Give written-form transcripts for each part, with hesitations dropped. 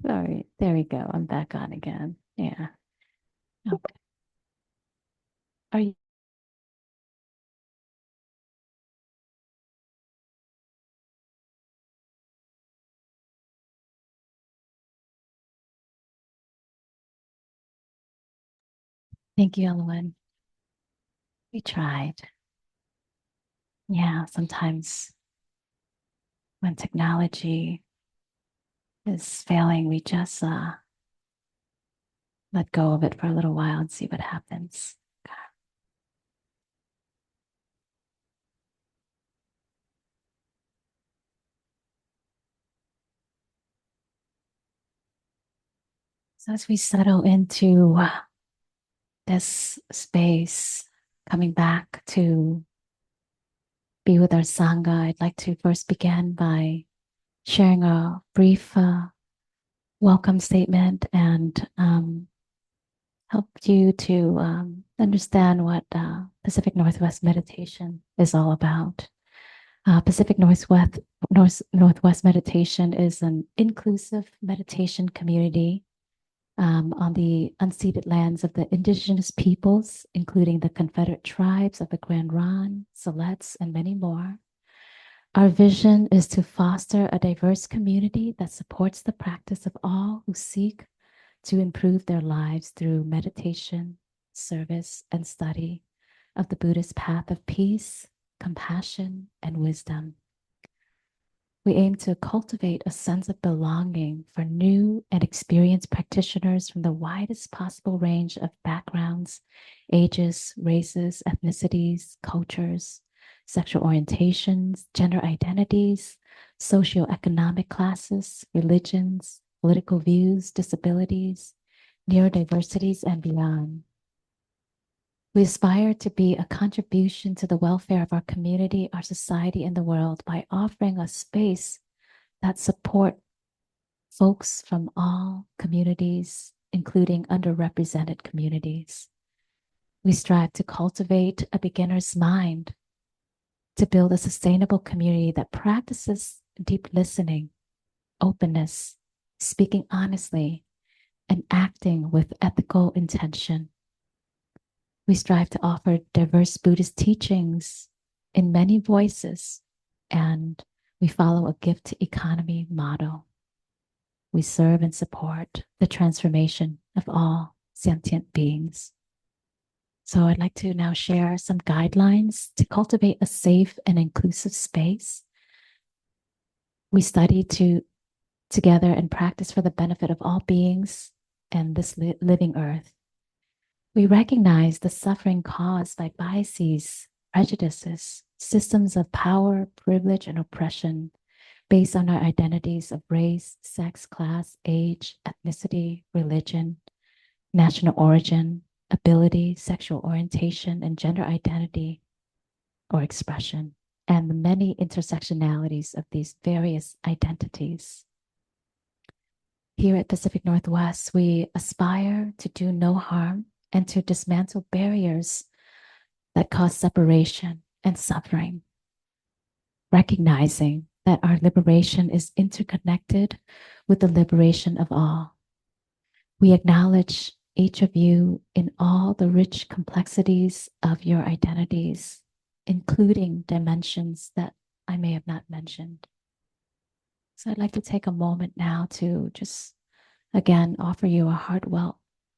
Sorry. There we go. I'm back on again. Yeah. Okay. Are you? Thank you, Ellen. We tried. Yeah. Sometimes when technology is failing, we just let go of it for a little while and see what happens. So as we settle into this space, coming back to be with our Sangha, I'd like to first begin by sharing a brief welcome statement and help you to understand what Pacific Northwest meditation is all about. Pacific Northwest meditation is an inclusive meditation community on the unceded lands of the indigenous peoples, including the Confederate tribes of the Grand Ronde, Siletz, and many more. Our vision is to foster a diverse community that supports the practice of all who seek to improve their lives through meditation, service, and study of the Buddhist path of peace, compassion, and wisdom. We aim to cultivate a sense of belonging for new and experienced practitioners from the widest possible range of backgrounds, ages, races, ethnicities, cultures, sexual orientations, gender identities, socioeconomic classes, religions, political views, disabilities, neurodiversities, and beyond. We aspire to be a contribution to the welfare of our community, our society, and the world by offering a space that support folks from all communities, including underrepresented communities. We strive to cultivate a beginner's mind to build a sustainable community that practices deep listening, openness, speaking honestly, and acting with ethical intention. We strive to offer diverse Buddhist teachings in many voices, and we follow a gift economy model. We serve and support the transformation of all sentient beings. So I'd like to now share some guidelines to cultivate a safe and inclusive space. We study together and practice for the benefit of all beings and this living earth. We recognize the suffering caused by biases, prejudices, systems of power, privilege, and oppression based on our identities of race, sex, class, age, ethnicity, religion, national origin, ability, sexual orientation, and gender identity or expression, and the many intersectionalities of these various identities. Here at Pacific Northwest, we aspire to do no harm and to dismantle barriers that cause separation and suffering, recognizing that our liberation is interconnected with the liberation of all. We acknowledge each of you in all the rich complexities of your identities, including dimensions that I may have not mentioned. So I'd like to take a moment now to just again offer you a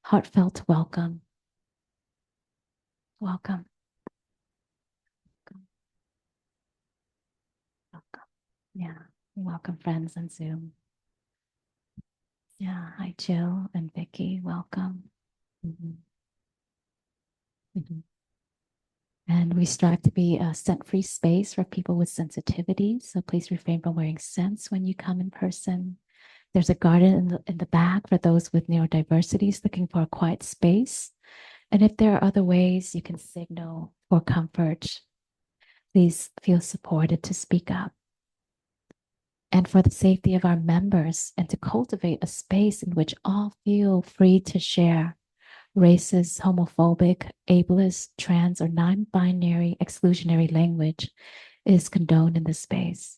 heartfelt welcome. Welcome. Welcome. Yeah. Welcome, friends on Zoom. Yeah. Hi, Jill and Vicky. Welcome. Mhm. Mhm. And we strive to be a scent-free space for people with sensitivity. So please refrain from wearing scents when you come in person. There's a garden in the back for those with neurodiversities looking for a quiet space. And if there are other ways you can signal for comfort, please feel supported to speak up. And for the safety of our members and to cultivate a space in which all feel free to share racist, homophobic, ableist, trans, or non-binary exclusionary language is condoned in this space.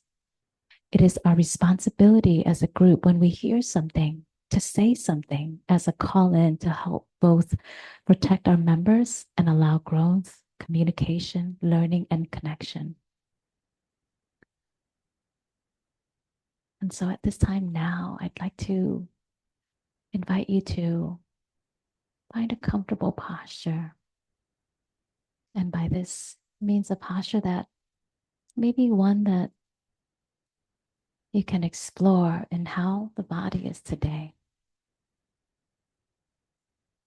It is our responsibility as a group when we hear something to say something as a call in to help both protect our members and allow growth, communication, learning, and connection. And so at this time now, I'd like to invite you to find a comfortable posture. And by this means a posture that maybe one that you can explore in how the body is today.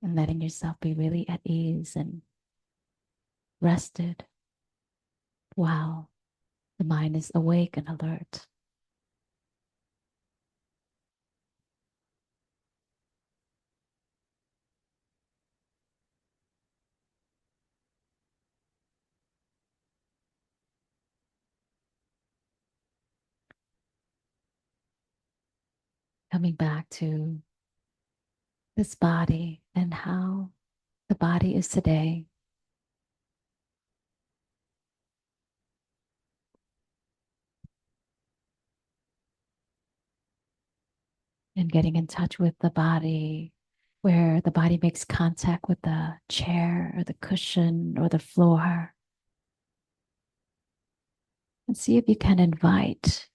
And letting yourself be really at ease and rested while the mind is awake and alert. Coming back to this body and how the body is today. And getting in touch with the body, where the body makes contact with the chair or the cushion or the floor. And see if you can invite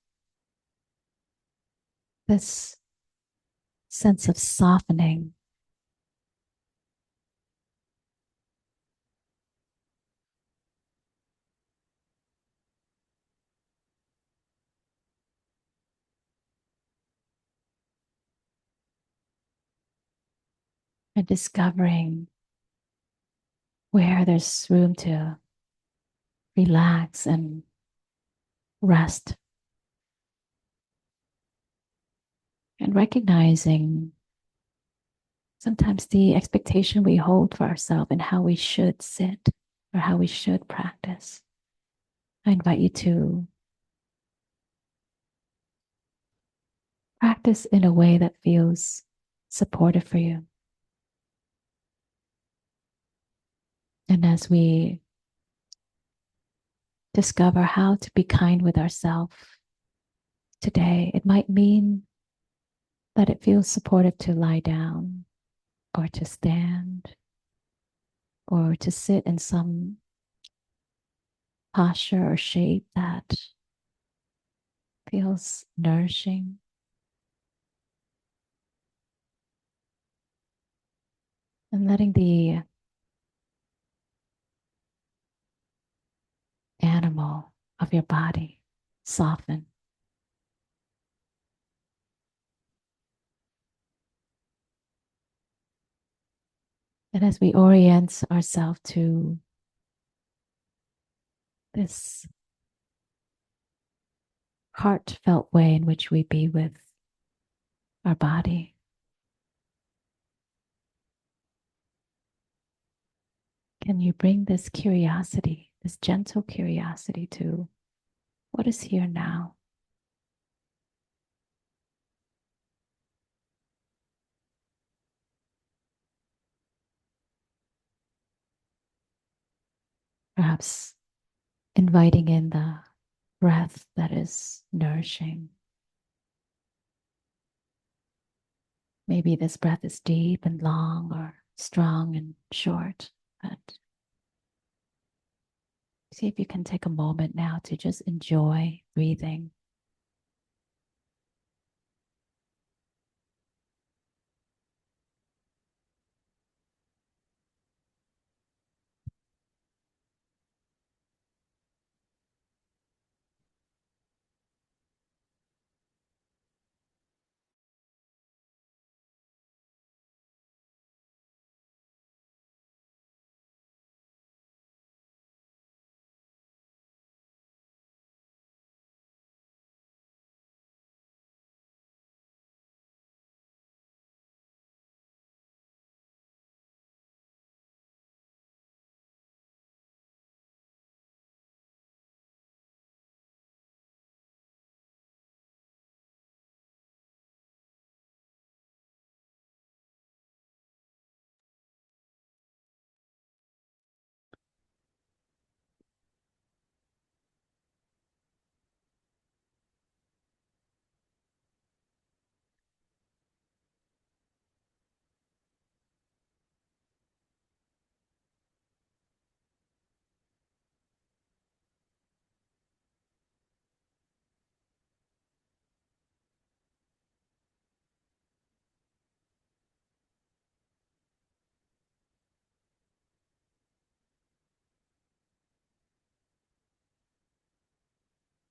this sense of softening and discovering where there's room to relax and rest, and recognizing sometimes the expectation we hold for ourselves and how we should sit or how we should practice. I invite you to practice in a way that feels supportive for you. And as we discover how to be kind with ourselves today, it might mean that it feels supportive to lie down or to stand or to sit in some posture or shape that feels nourishing. And letting the animal of your body soften. And as we orient ourselves to this heartfelt way in which we be with our body, can you bring this curiosity, this gentle curiosity to what is here now? Perhaps inviting in the breath that is nourishing. Maybe this breath is deep and long or strong and short, but see if you can take a moment now to just enjoy breathing.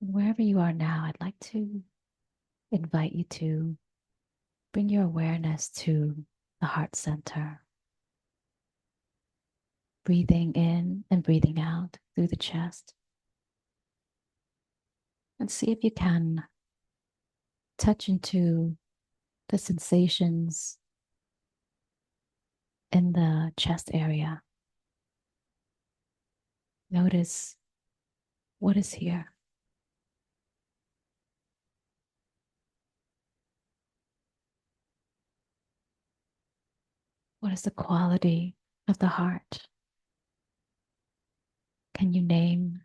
Wherever you are now, I'd like to invite you to bring your awareness to the heart center, breathing in and breathing out through the chest. And see if you can touch into the sensations in the chest area. Notice what is here. What is the quality of the heart? Can you name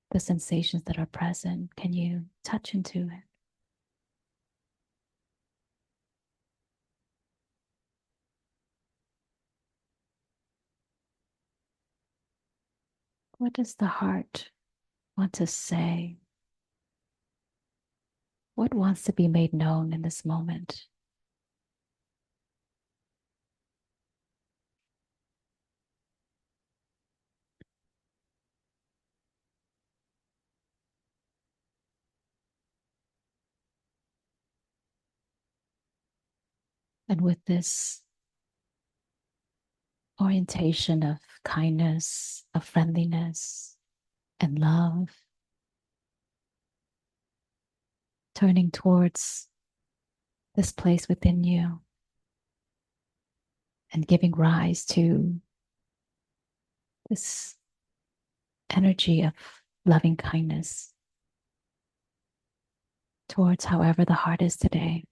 the sensations that are present? Can you touch into it? What does the heart want to say? What wants to be made known in this moment? And with this orientation of kindness, of friendliness, and love, turning towards this place within you and giving rise to this energy of loving kindness towards however the heart is today.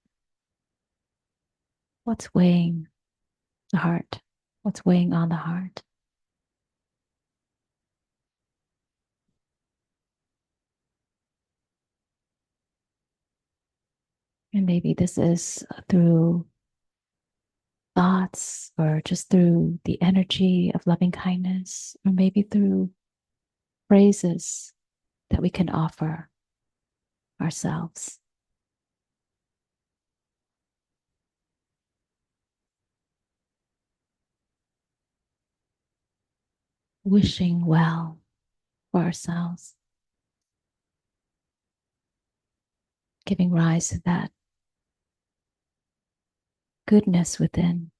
What's weighing the heart? What's weighing on the heart? And maybe this is through thoughts or just through the energy of loving kindness, or maybe through phrases that we can offer ourselves. Wishing well for ourselves, giving rise to that goodness within.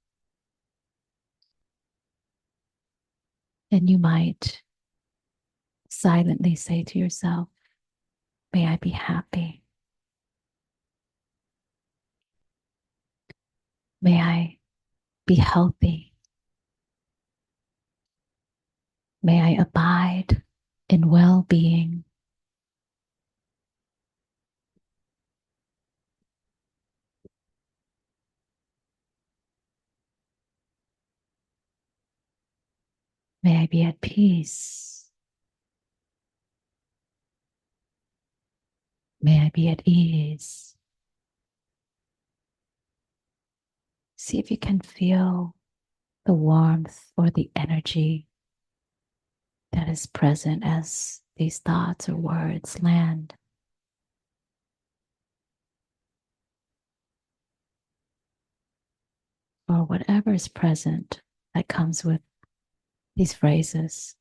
And you might silently say to yourself, may I be happy. May I be healthy. May I abide in well-being. May I be at peace. May I be at ease. See if you can feel the warmth or the energy that is present as these thoughts or words land. Or whatever is present that comes with these phrases.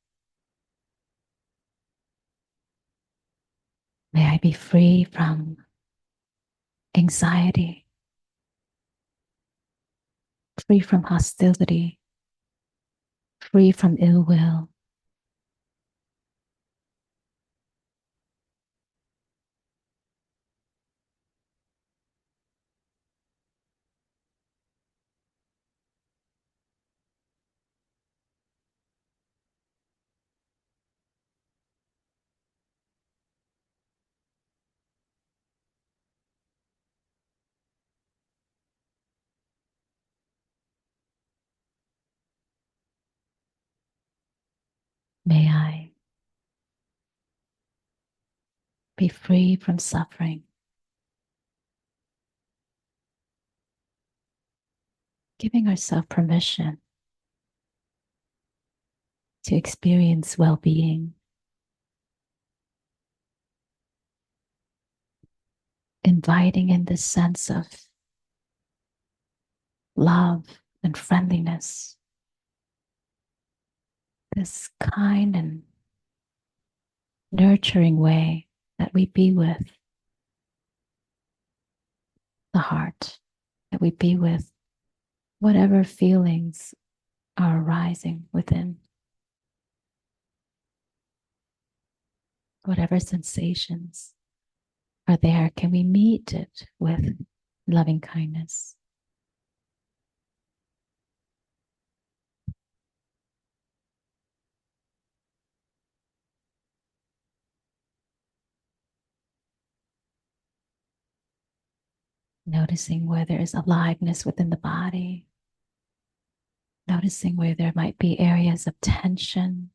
May I be free from anxiety, free from hostility, free from ill will. May I be free from suffering, giving ourselves permission to experience well-being, inviting in this sense of love and friendliness, this kind and nurturing way that we be with the heart, that we be with whatever feelings are arising within, whatever sensations are there. Can we meet it with loving kindness? Noticing where there is aliveness within the body, noticing where there might be areas of tension,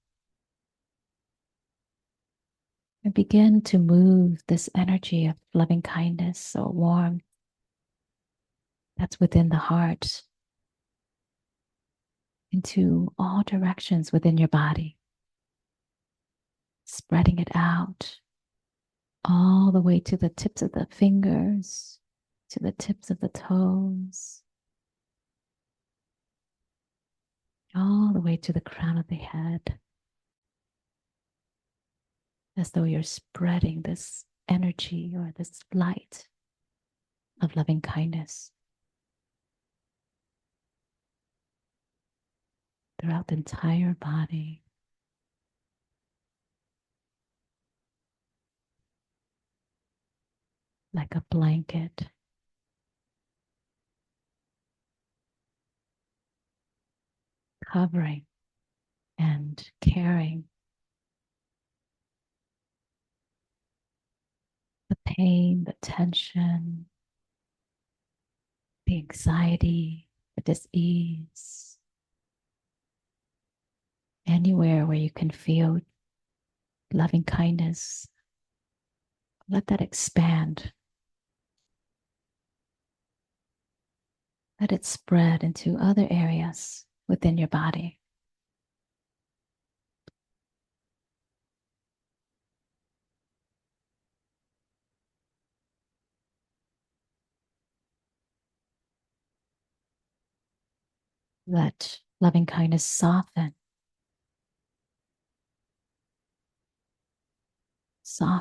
and begin to move this energy of loving kindness or warmth that's within the heart into all directions within your body, spreading it out all the way to the tips of the fingers, to the tips of the toes, all the way to the crown of the head, as though you're spreading this energy or this light of loving kindness throughout the entire body. Like a blanket, covering and carrying the pain, the tension, the anxiety, the dis-ease. Anywhere where you can feel loving kindness, let that expand. Let it spread into other areas within your body. Let loving kindness soften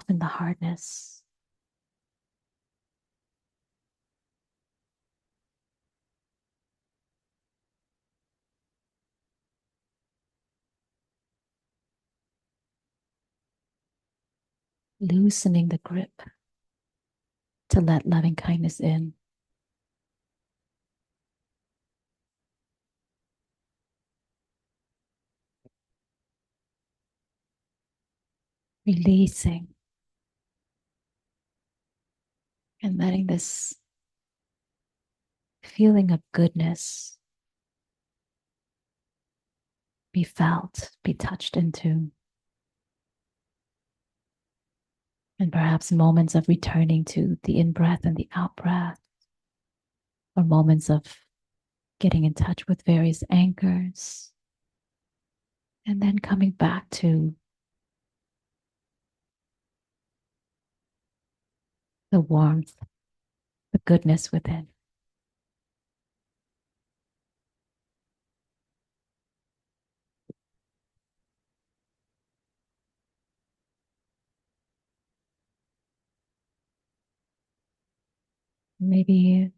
the hardness. Loosening the grip to let loving kindness in. Releasing and letting this feeling of goodness be felt, be touched into. And perhaps moments of returning to the in-breath and the out-breath, or moments of getting in touch with various anchors, and then coming back to the warmth, the goodness within. Maybe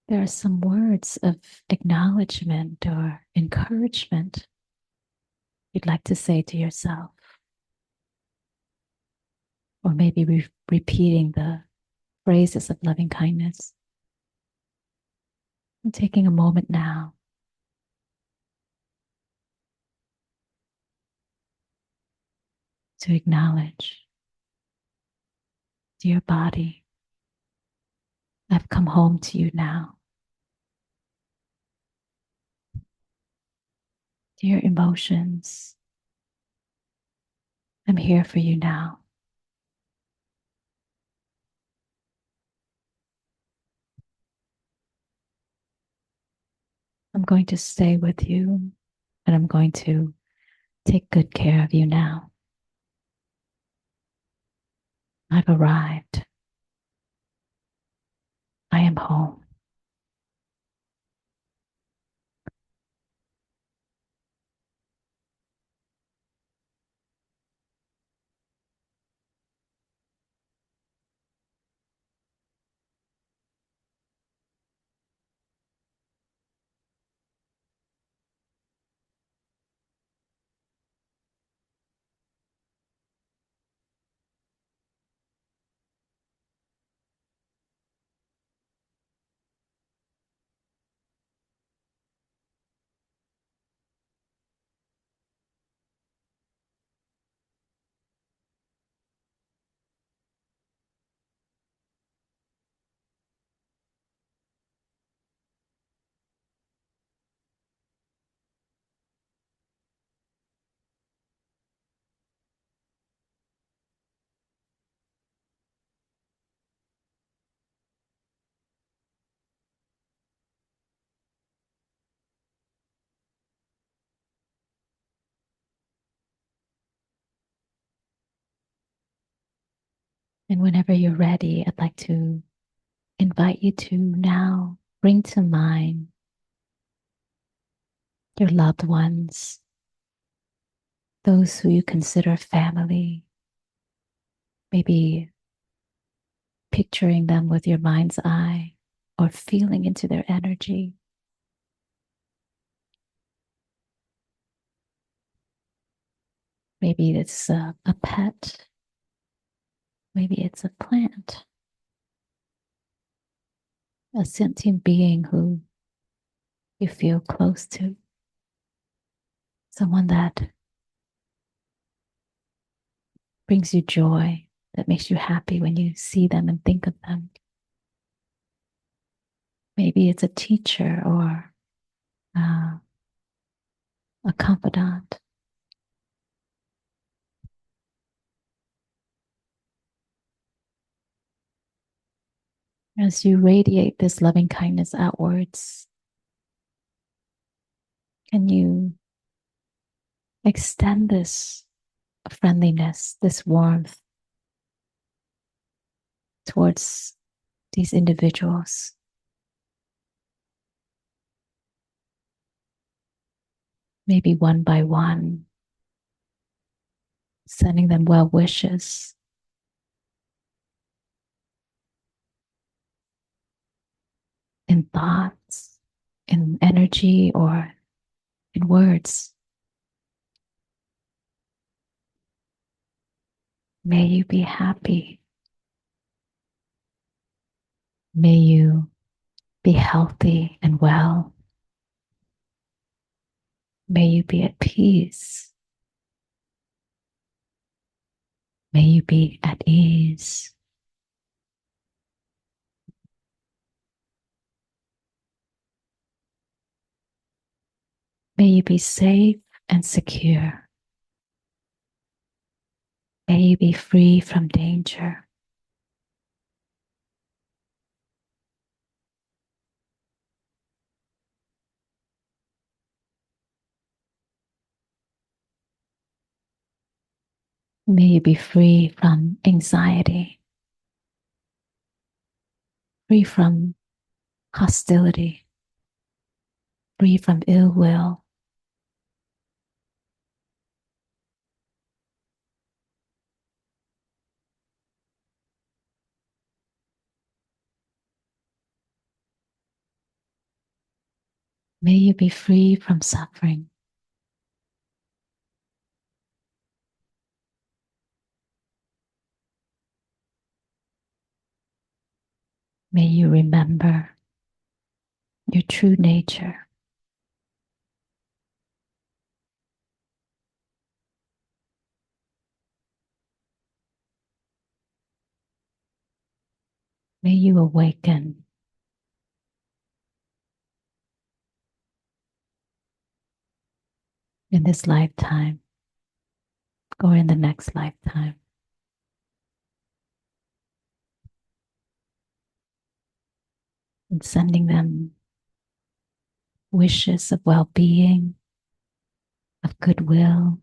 there are some words of acknowledgement or encouragement you'd like to say to yourself, or maybe repeating the phrases of loving kindness. And taking a moment now to acknowledge, dear body, I've come home to you now. Dear emotions, I'm here for you now. I'm going to stay with you, and I'm going to take good care of you now. I've arrived. I am home. And whenever you're ready, I'd like to invite you to now bring to mind your loved ones, those who you consider family, maybe picturing them with your mind's eye or feeling into their energy. Maybe it's a pet, maybe it's a plant, a sentient being who you feel close to, someone that brings you joy, that makes you happy when you see them and think of them. Maybe it's a teacher or uh, a confidant. As you radiate this loving kindness outwards, can you extend this friendliness, this warmth towards these individuals? Maybe one by one, sending them well wishes, in thoughts, in energy, or in words. May you be happy. May you be healthy and well. May you be at peace. May you be at ease. May you be safe and secure. May you be free from danger. May you be free from anxiety, free from hostility, free from ill will. May you be free from suffering. May you remember your true nature. May you awaken in this lifetime or in the next lifetime, and sending them wishes of well being, of goodwill,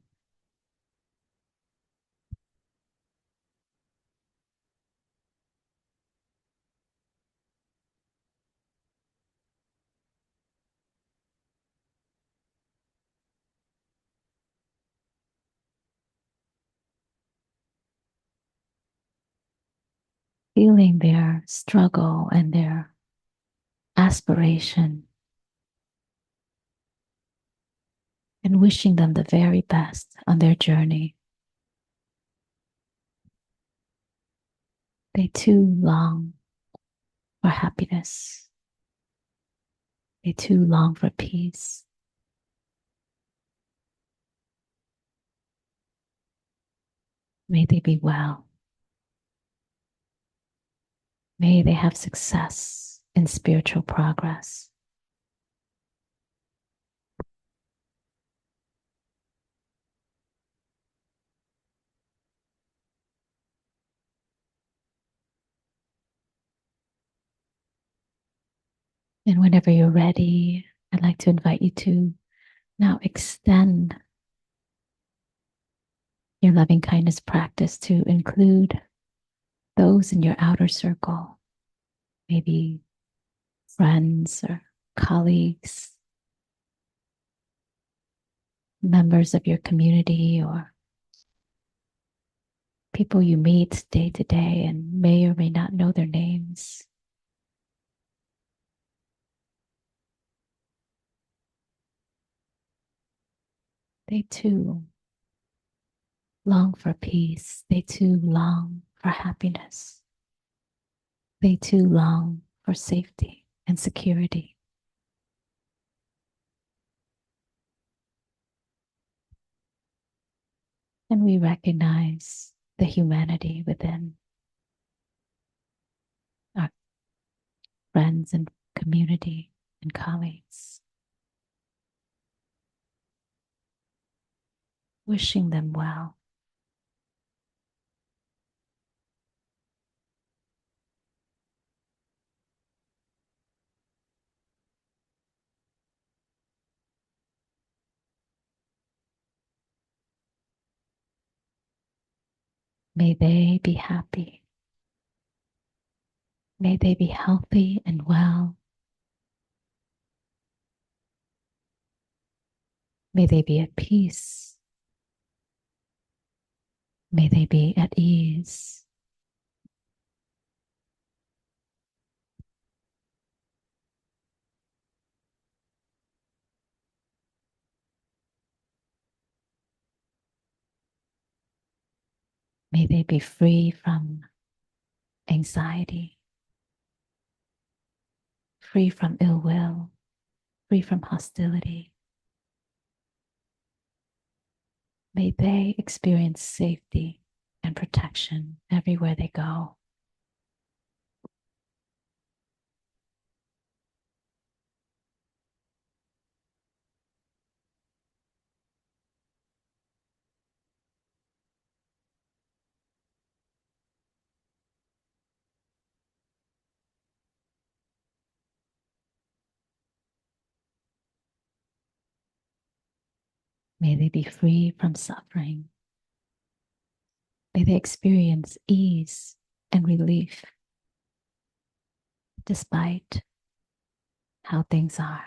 feeling their struggle and their aspiration, and wishing them the very best on their journey. They too long for happiness. They too long for peace. May they be well. May they have success in spiritual progress. And whenever you're ready, I'd like to invite you to now extend your loving kindness practice to include those in your outer circle, maybe friends or colleagues, members of your community, or people you meet day to day and may or may not know their names. They too long for peace. They too long for happiness. They too long for safety and security. And we recognize the humanity within our friends and community and colleagues, wishing them well. May they be happy. May they be healthy and well. May they be at peace. May they be at ease. May they be free from anxiety, free from ill will, free from hostility. May they experience safety and protection everywhere they go. May they be free from suffering. May they experience ease and relief despite how things are.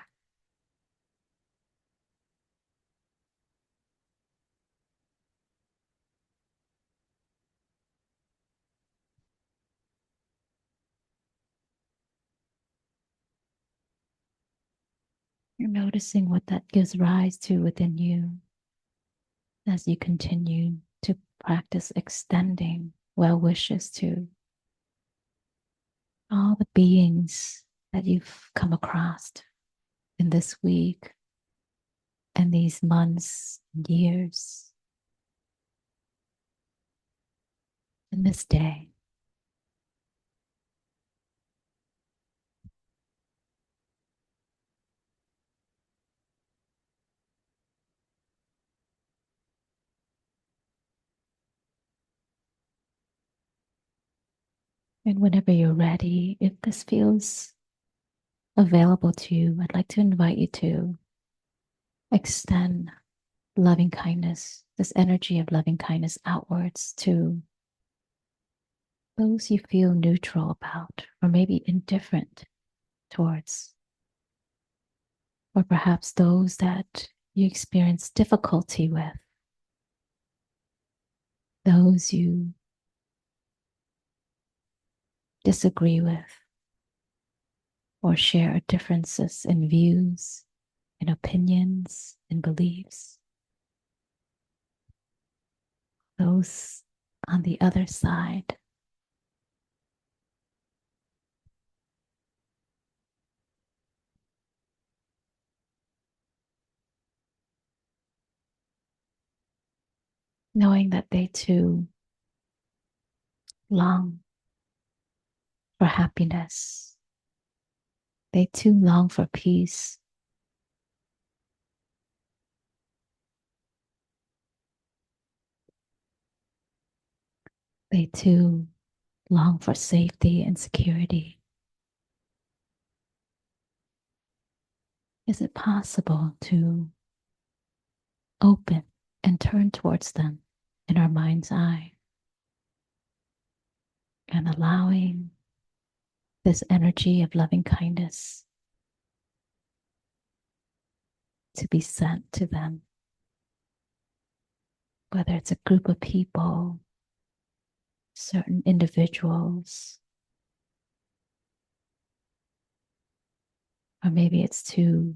You're noticing what that gives rise to within you as you continue to practice extending well wishes to all the beings that you've come across in this week and these months and years and this day. And whenever you're ready, if this feels available to you, I'd like to invite you to extend loving kindness, this energy of loving kindness outwards to those you feel neutral about, or maybe indifferent towards, or perhaps those that you experience difficulty with, those you disagree with, or share differences in views, in opinions, in beliefs. Those on the other side. Knowing that they too long for happiness. They too long for peace. They too long for safety and security. Is it possible to open and turn towards them in our mind's eye and allowing this energy of loving kindness to be sent to them, whether it's a group of people, certain individuals, or maybe it's to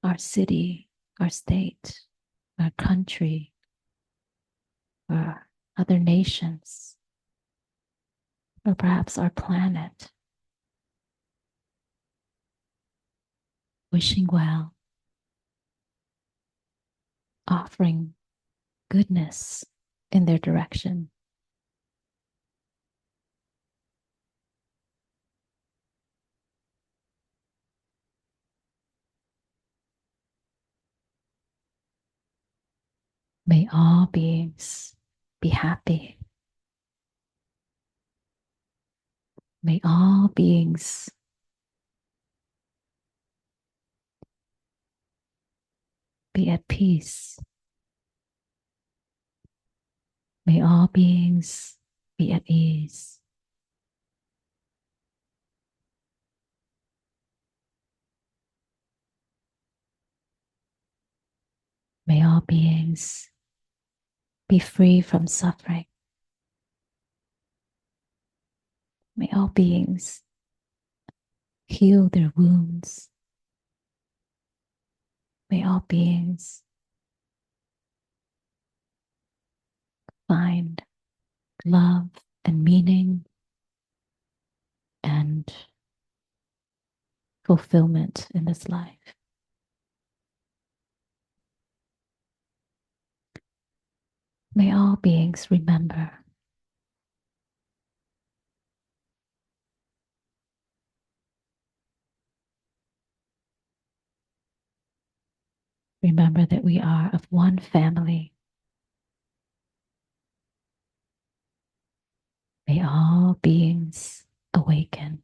our city, our state, our country, or other nations, or perhaps our planet, wishing well, offering goodness in their direction. May all beings be happy. May all beings be at peace. May all beings be at ease. May all beings be free from suffering. May all beings heal their wounds. May all beings find love and meaning and fulfillment in this life. May all beings remember that we are of one family. May all beings awaken.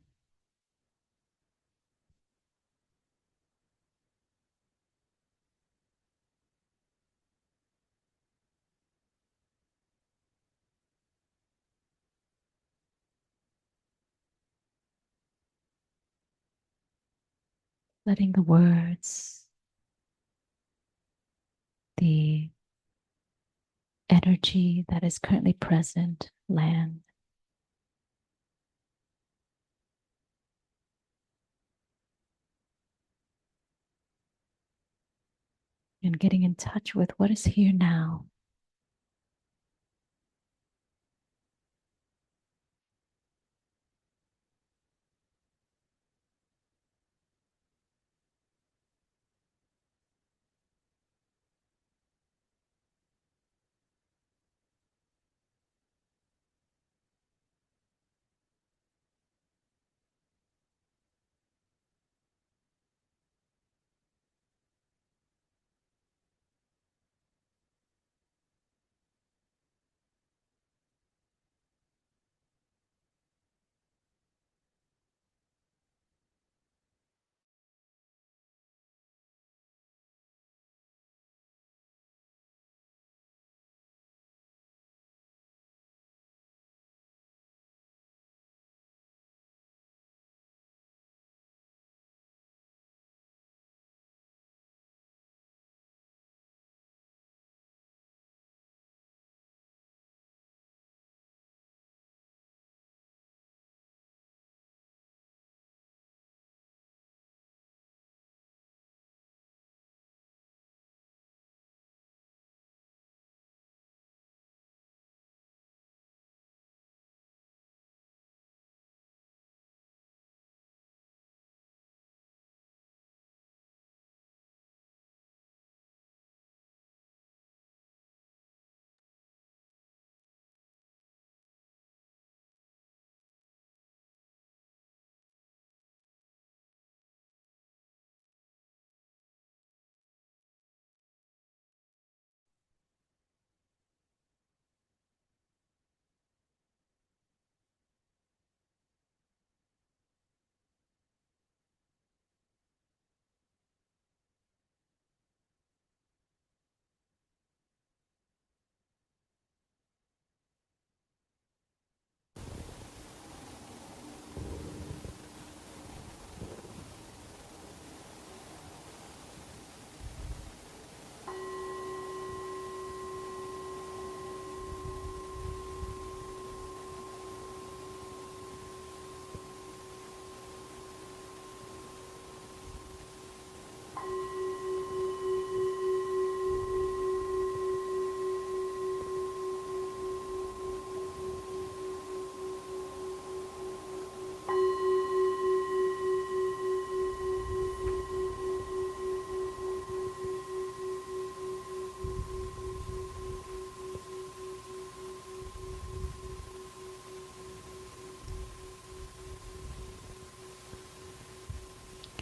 Letting the words, the energy that is currently present land. And getting in touch with what is here now.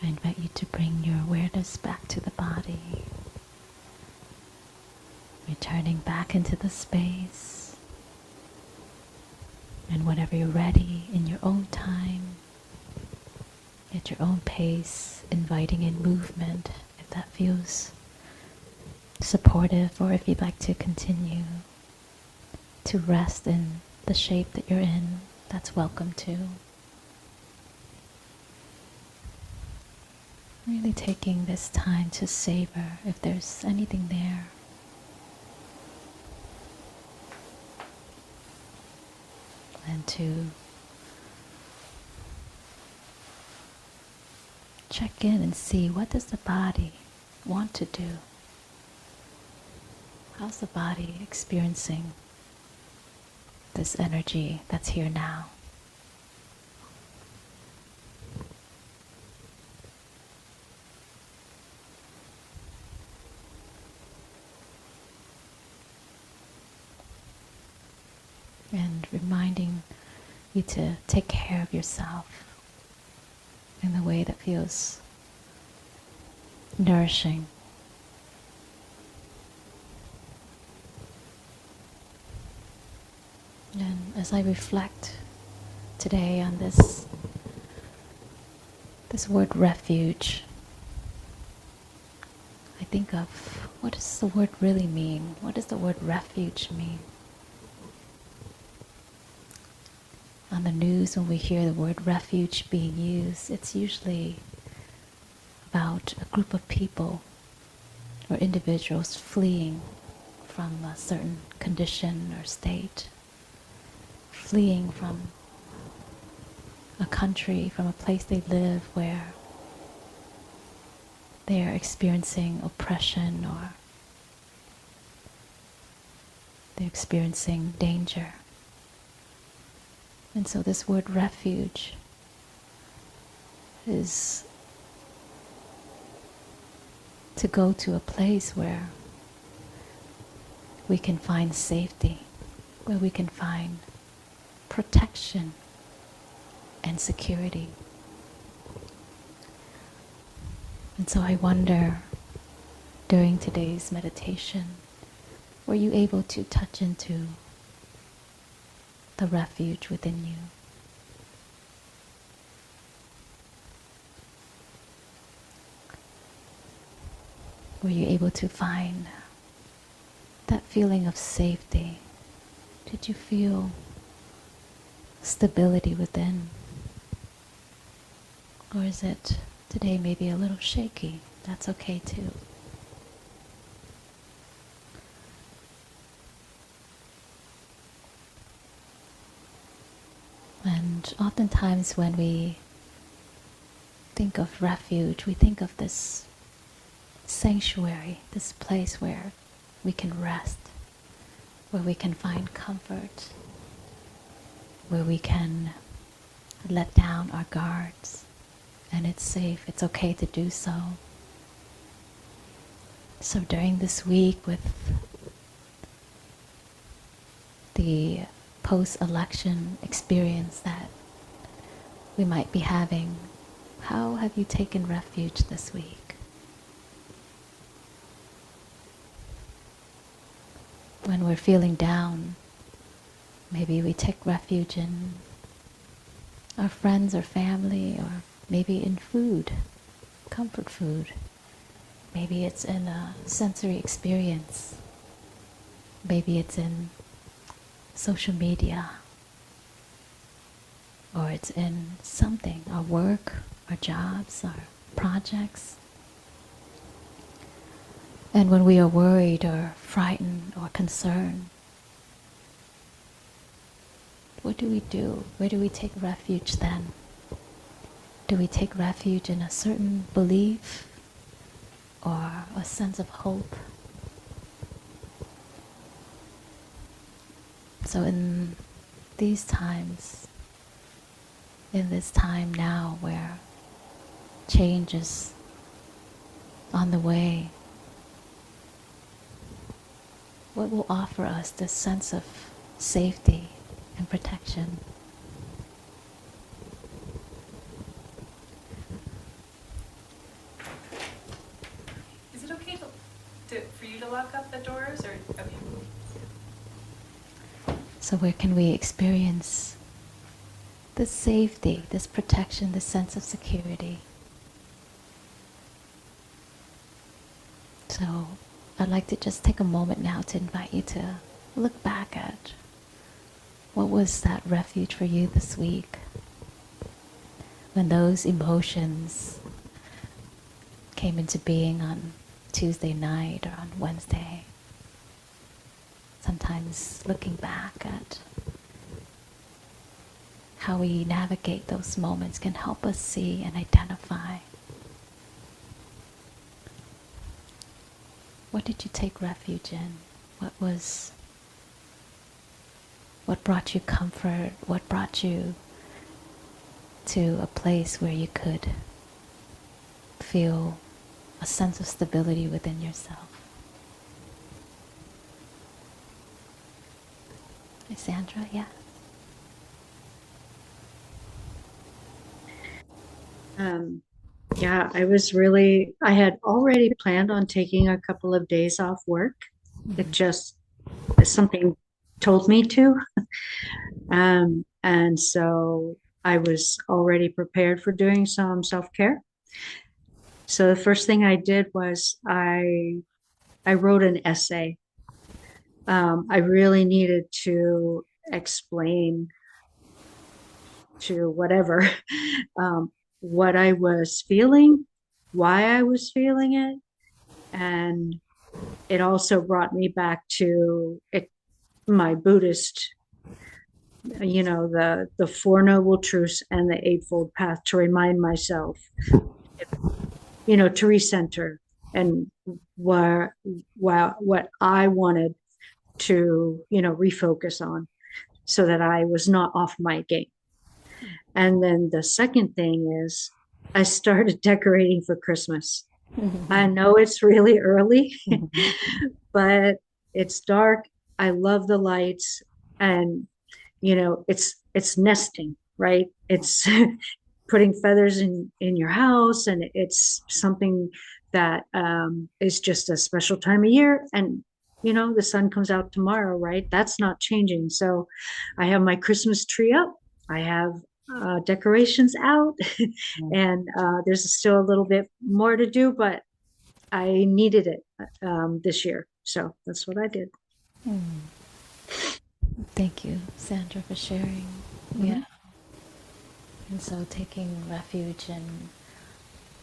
I invite you to bring your awareness back to the body, returning back into the space. And whenever you're ready, in your own time, at your own pace, inviting in movement, if that feels supportive, or if you'd like to continue to rest in the shape that you're in, that's welcome too. Really taking this time to savor if there's anything there. And to check in and see, what does the body want to do? How's the body experiencing this energy that's here now? And reminding you to take care of yourself in the way that feels nourishing. And as I reflect today on this word refuge, I think of, what does the word really mean? What does the word refuge mean? On the news, when we hear the word refuge being used, it's usually about a group of people or individuals fleeing from a certain condition or state, fleeing from a country, from a place they live where they are experiencing oppression or they're experiencing danger. And so this word refuge is to go to a place where we can find safety, where we can find protection and security. And so I wonder, during today's meditation, were you able to touch into the refuge within you? Were you able to find that feeling of safety? Did you feel stability within? Or is it today maybe a little shaky? That's okay too. And oftentimes when we think of refuge, we think of this sanctuary, this place where we can rest, where we can find comfort, where we can let down our guards, and it's safe, it's okay to do so. So during this week, with the post-election experience that we might be having, how have you taken refuge this week? When we're feeling down, maybe we take refuge in our friends or family, or maybe in food, comfort food. Maybe it's in a sensory experience. Maybe it's in social media, or it's in something, our work, our jobs, our projects. And when we are worried or frightened or concerned, what do we do? Where do we take refuge then? Do we take refuge in a certain belief or a sense of hope? So in these times, in this time now where change is on the way, what will offer us this sense of safety and protection? lock up the doors, or okay. So where can we experience this safety, this protection, this sense of security? So I'd like to just take a moment now to invite you to look back at what was that refuge for you this week when those emotions came into being on Tuesday night or on Wednesday. Sometimes looking back at how we navigate those moments can help us see and identify. What did you take refuge in? What brought you comfort? What brought you to a place where you could feel a sense of stability within yourself? Hey, Sandra, yeah. Um, yeah, I had already planned on taking a couple of days off work. It just, something told me to. And so I was already prepared for doing some self-care. So the first thing I did was I wrote an essay. I really needed to explain to whatever what I was feeling, why I was feeling it, and it also brought me back to my Buddhist, the Four Noble Truths and the Eightfold Path, to remind myself, to recenter and what I wanted to, refocus on, so that I was not off my game. And then the second thing is I started decorating for Christmas. I know it's really early, but it's dark. I love the lights, and it's nesting, right? It's putting feathers in your house, and it's something that is just a special time of year. And the sun comes out tomorrow, right? That's not changing. So I have my Christmas tree up. I have decorations out, and there's still a little bit more to do, but I needed it this year. So that's what I did. Thank you, Sandra, for sharing. Mm-hmm. Yeah. And so taking refuge in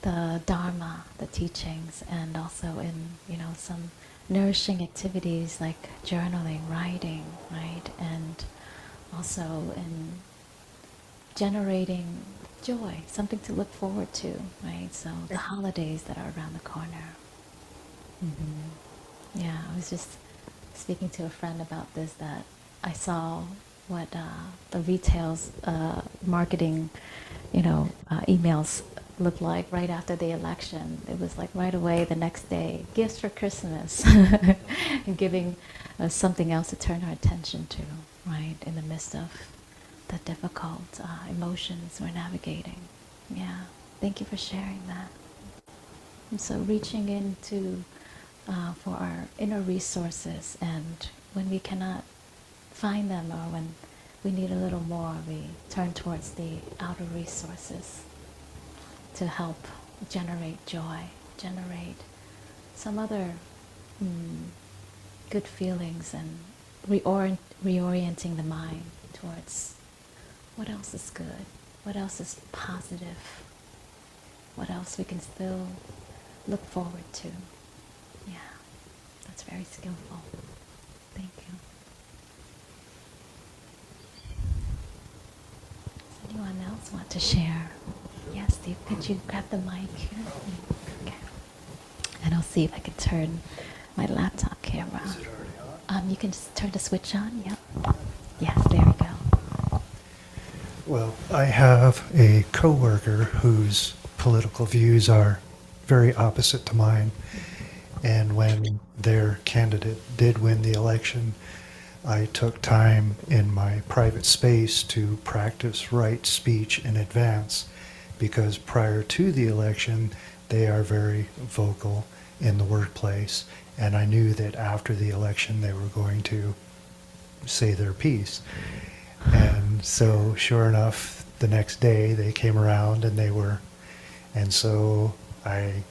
the Dharma, the teachings, and also in, some nourishing activities like journaling, writing, right? And also in generating joy, something to look forward to, right? So the holidays that are around the corner. Yeah, I was just speaking to a friend about this, that I saw what the retail's marketing, emails looked like right after the election. It was like right away the next day, gifts for Christmas, and giving us something else to turn our attention to, right, in the midst of the difficult emotions we're navigating. Yeah, thank you for sharing that. And so reaching into for our inner resources, and when we cannot find them or when we need a little more, we turn towards the outer resources to help generate joy, generate some other good feelings, and reorienting the mind towards what else is good, what else is positive, what else we can still look forward to. Yeah, that's very skillful. Thank you. Does anyone else want to share? Yes, Steve, could you grab the mic here? Okay. And I'll see if I can turn my laptop camera. Is it already on? You can just turn the switch on. Yep. Yes, there we go. Well, I have a coworker whose political views are very opposite to mine. And when their candidate did win the election, I took time in my private space to practice right speech in advance, because prior to the election, they are very vocal in the workplace, And I knew that after the election they were going to say their piece. And so sure enough, the next day they came around and so I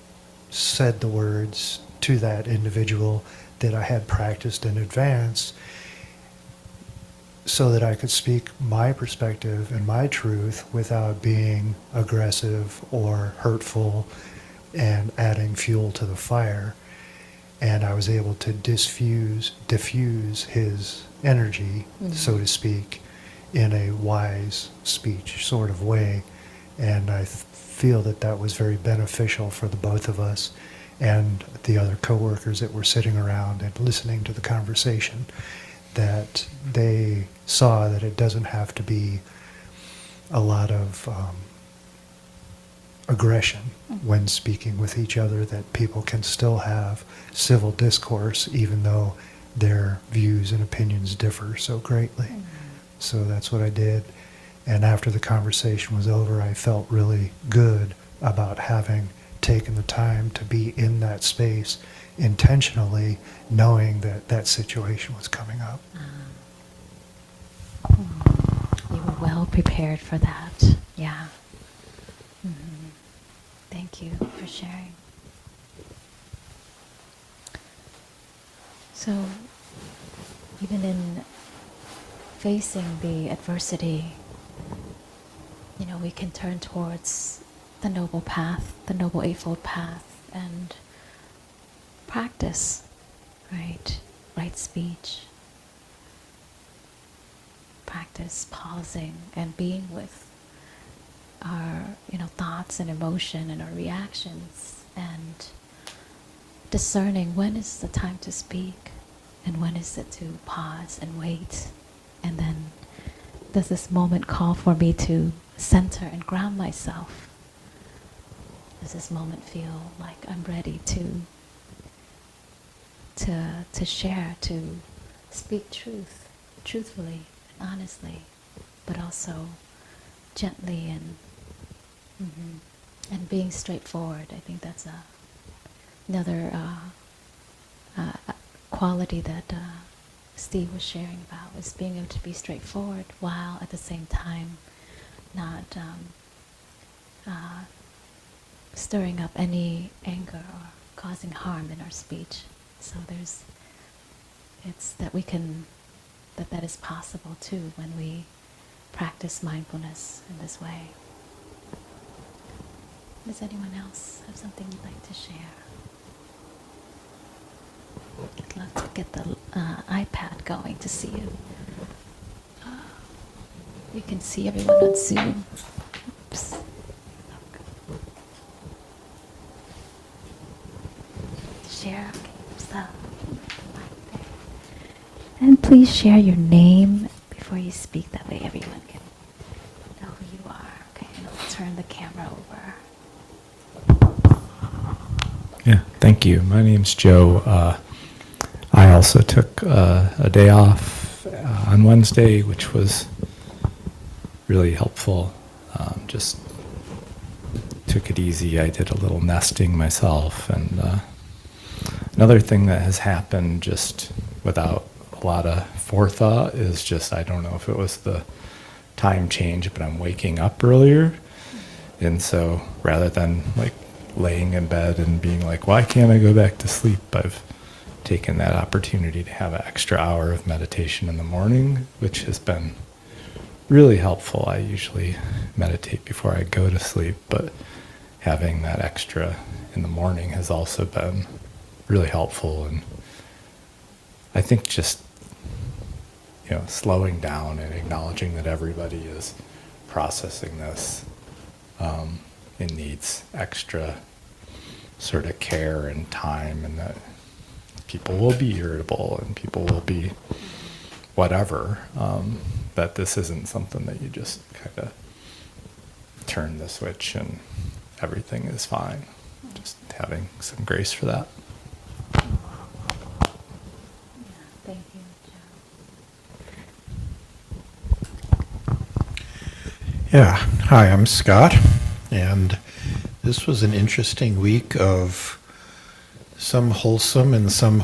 said the words to that individual that I had practiced in advance so that I could speak my perspective and my truth without being aggressive or hurtful and adding fuel to the fire. And I was able to diffuse his energy, so to speak, in a wise speech sort of way. And I feel that that was very beneficial for the both of us and the other coworkers that were sitting around and listening to the conversation, that they saw that it doesn't have to be a lot of aggression when speaking with each other, that people can still have civil discourse even though their views and opinions differ so greatly. So that's what I did. And after the conversation was over, I felt really good about having taken the time to be in that space intentionally, knowing that that situation was coming up. You were well prepared for that. Yeah. Thank you for sharing. So, even in facing the adversity, we can turn towards the noble path, the noble eightfold path, and practice, right speech. Practice pausing and being with our, thoughts and emotion and our reactions, and discerning when is the time to speak and when is it to pause and wait. And then, does this moment call for me to center and ground myself? Does this moment feel like I'm ready to share, to speak truthfully, honestly, but also gently and being straightforward? I think that's another quality that Steve was sharing about, is being able to be straightforward while at the same time not stirring up any anger or causing harm in our speech. So it's that that is possible too when we practice mindfulness in this way. Does anyone else have something you'd like to share? I'd love to get the iPad going to see you. You can see everyone on Zoom. Oops. Share. Okay. So, and please share your name before you speak. That way everyone can know who you are. Okay, and I'll turn the camera over. Yeah, thank you. My name's Joe. I also took a day off on Wednesday, which was really helpful. Just took it easy. I did a little nesting myself. And another thing that has happened just without a lot of forethought is just, I don't know if it was the time change, but I'm waking up earlier. And so rather than laying in bed and being like, why can't I go back to sleep, I've taken that opportunity to have an extra hour of meditation in the morning, which has been really helpful. I usually meditate before I go to sleep, but having that extra in the morning has also been really helpful. And I think just slowing down and acknowledging that everybody is processing this, it needs extra sort of care and time, and that people will be irritable and people will be whatever, that this isn't something that you just kind of turn the switch and everything is fine. Just having some grace for that. Thank you, Joe. Yeah, hi, I'm Scott, and this was an interesting week of some wholesome and some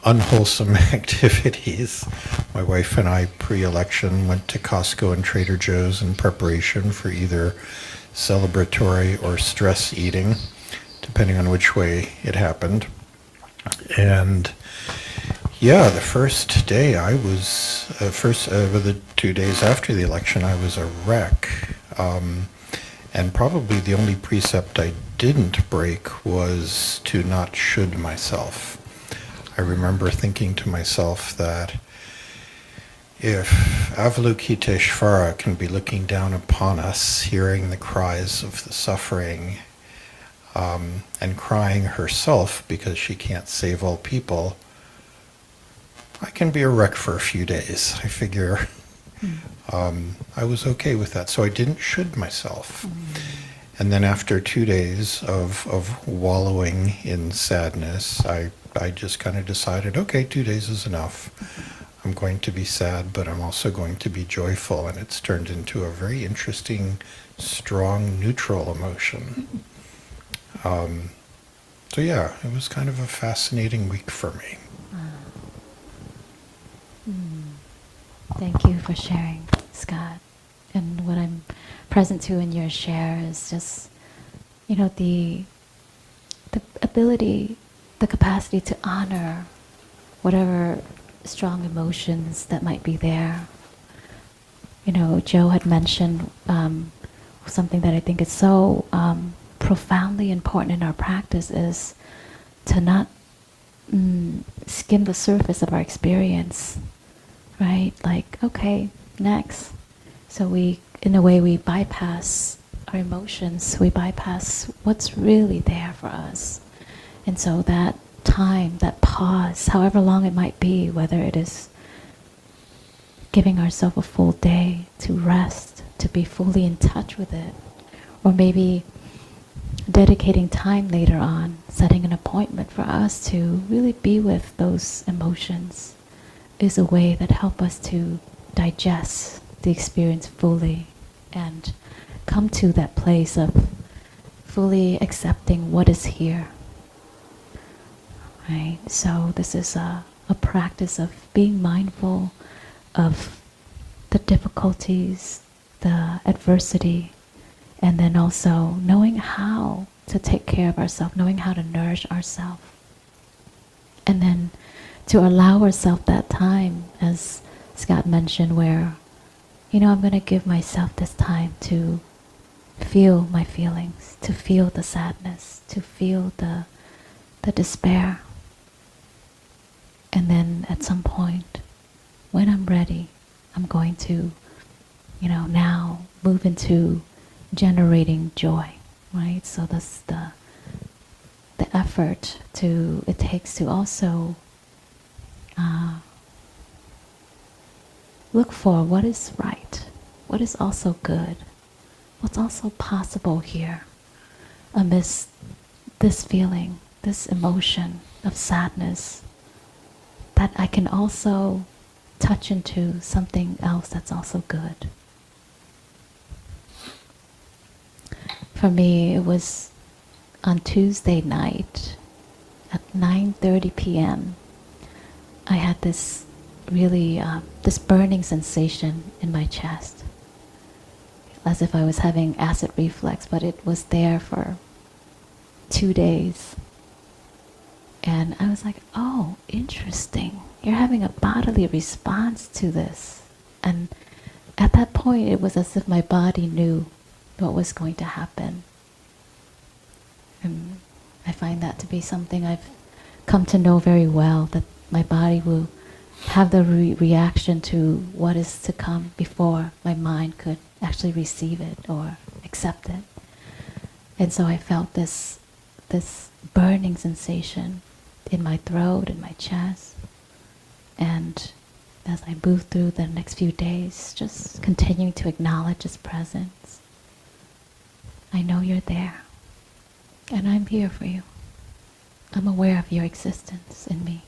unwholesome activities. My wife and I, pre-election, went to Costco and Trader Joe's in preparation for either celebratory or stress eating, depending on which way it happened. And yeah, the first day I was, the 2 days after the election, I was a wreck. And probably the only precept I didn't break was to not should myself. I remember thinking to myself that if Avalokiteshvara can be looking down upon us, hearing the cries of the suffering, and crying herself because she can't save all people, I can be a wreck for a few days. I figure I was okay with that. So I didn't should myself. And then after 2 days of wallowing in sadness, I just kind of decided, okay, 2 days is enough. I'm going to be sad, but I'm also going to be joyful. And it's turned into a very interesting, strong, neutral emotion. So yeah, it was kind of a fascinating week for me. Thank you for sharing, Scott. And what I'm present to in your share is just, the ability, the capacity to honor whatever strong emotions that might be there. Joe had mentioned something that I think is so profoundly important in our practice is to not skim the surface of our experience, right? Like, okay, next. So we bypass our emotions, we bypass what's really there for us. And so that time, that pause, however long it might be, whether it is giving ourselves a full day to rest, to be fully in touch with it, or maybe dedicating time later on, setting an appointment for us to really be with those emotions, is a way that helps us to digest the experience fully and come to that place of fully accepting what is here. Right? So this is a practice of being mindful of the difficulties, the adversity, and then also knowing how to take care of ourselves, knowing how to nourish ourselves. And then to allow ourselves that time, as Scott mentioned, where, I'm going to give myself this time to feel my feelings, to feel the sadness, to feel the despair. And then at some point, when I'm ready, I'm going to, now move into generating joy, right? So that's the effort it takes to also look for what is right, what is also good, what's also possible here amidst this feeling, this emotion of sadness, that I can also touch into something else that's also good. For me, it was on Tuesday night at 9:30 p.m. I had this really, this burning sensation in my chest, as if I was having acid reflux, but it was there for 2 days. And I was like, oh, interesting. You're having a bodily response to this. And at that point, it was as if my body knew what was going to happen. And I find that to be something I've come to know very well, that my body will have the reaction to what is to come before my mind could actually receive it or accept it. And so I felt this burning sensation in my throat, in my chest. And as I move through the next few days, just continuing to acknowledge His presence. I know you're there, and I'm here for you. I'm aware of your existence in me.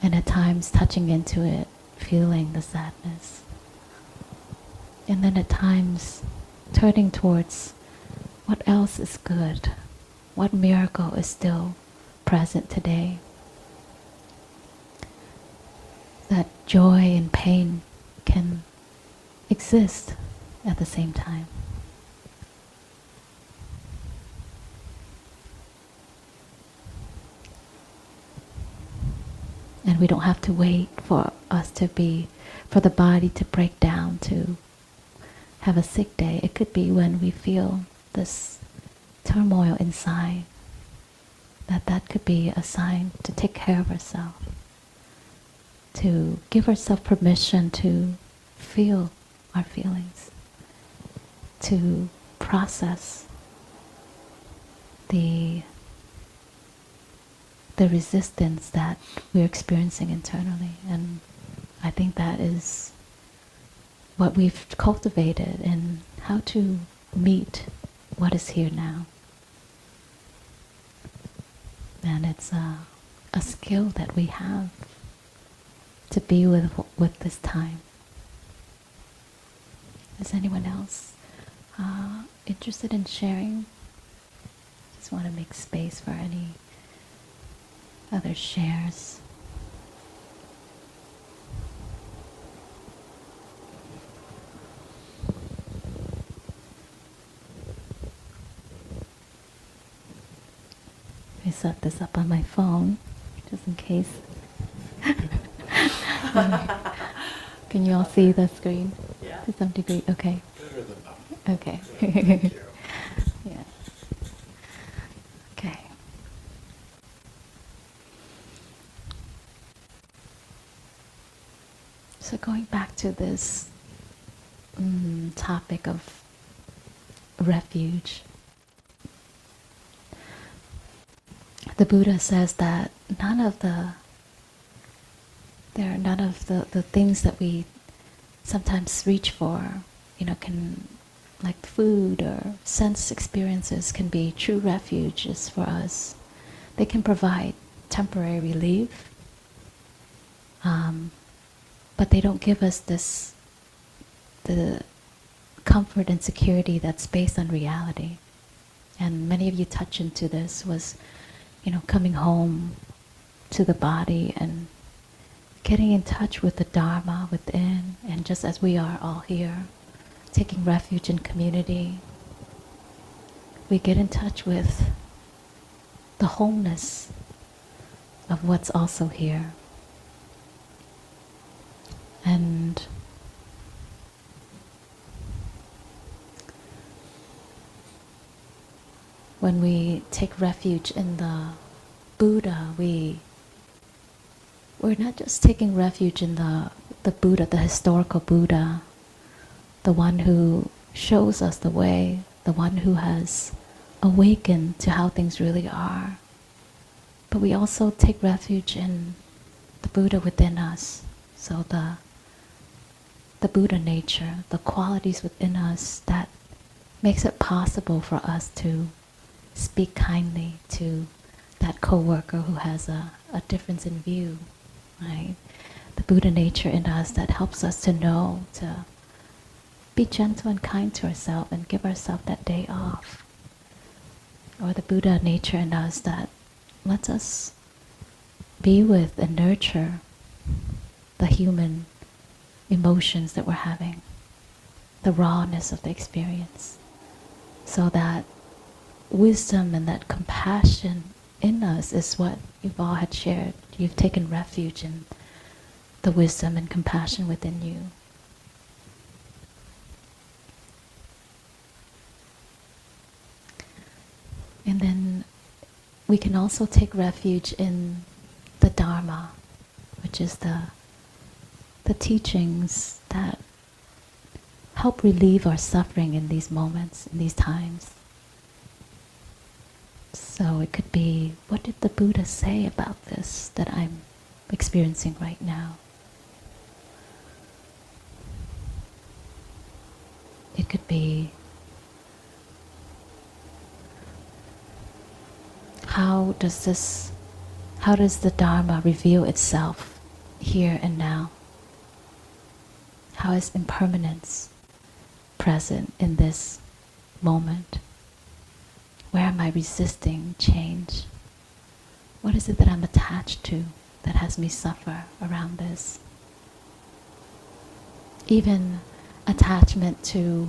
And at times touching into it, feeling the sadness. And then at times turning towards what else is good, what miracle is still present today. That joy and pain can exist at the same time. And we don't have to wait for the body to break down to have a sick day. It could be when we feel this turmoil inside, that could be a sign to take care of ourselves, to give ourselves permission to feel our feelings, to process the resistance that we're experiencing internally. And I think that is what we've cultivated in how to meet what is here now. And it's a skill that we have to be with this time. Is anyone else interested in sharing? Just want to make space for any other shares. I set this up on my phone, just in case. Can you all see the screen? Yeah. To some degree? Okay. Better than nothing. Okay. Thank you. Yeah. Okay. So going back to this topic of refuge, the Buddha says that none of the things that we sometimes reach for, can, like food or sense experiences, can be true refuges for us. They can provide temporary relief, but they don't give us the comfort and security that's based on reality. And many of you touch into this was, coming home to the body and getting in touch with the Dharma within, and just as we are all here, taking refuge in community, we get in touch with the wholeness of what's also here. And when we take refuge in the Buddha, we're not just taking refuge in the Buddha, the historical Buddha, the one who shows us the way, the one who has awakened to how things really are. But we also take refuge in the Buddha within us. So the Buddha nature, the qualities within us that makes it possible for us to speak kindly to that coworker who has a difference in view, right? The Buddha nature in us that helps us to know to be gentle and kind to ourselves and give ourselves that day off. Or the Buddha nature in us that lets us be with and nurture the human emotions that we're having, the rawness of the experience, so that wisdom and that compassion in us is what you've all had shared. You've taken refuge in the wisdom and compassion within you. And then we can also take refuge in the Dharma, which is the teachings that help relieve our suffering in these moments, in these times. So it could be, what did the Buddha say about this that I'm experiencing right now? It could be, how does the Dharma reveal itself here and now? How is impermanence present in this moment? Where am I resisting change? What is it that I'm attached to that has me suffer around this? Even attachment to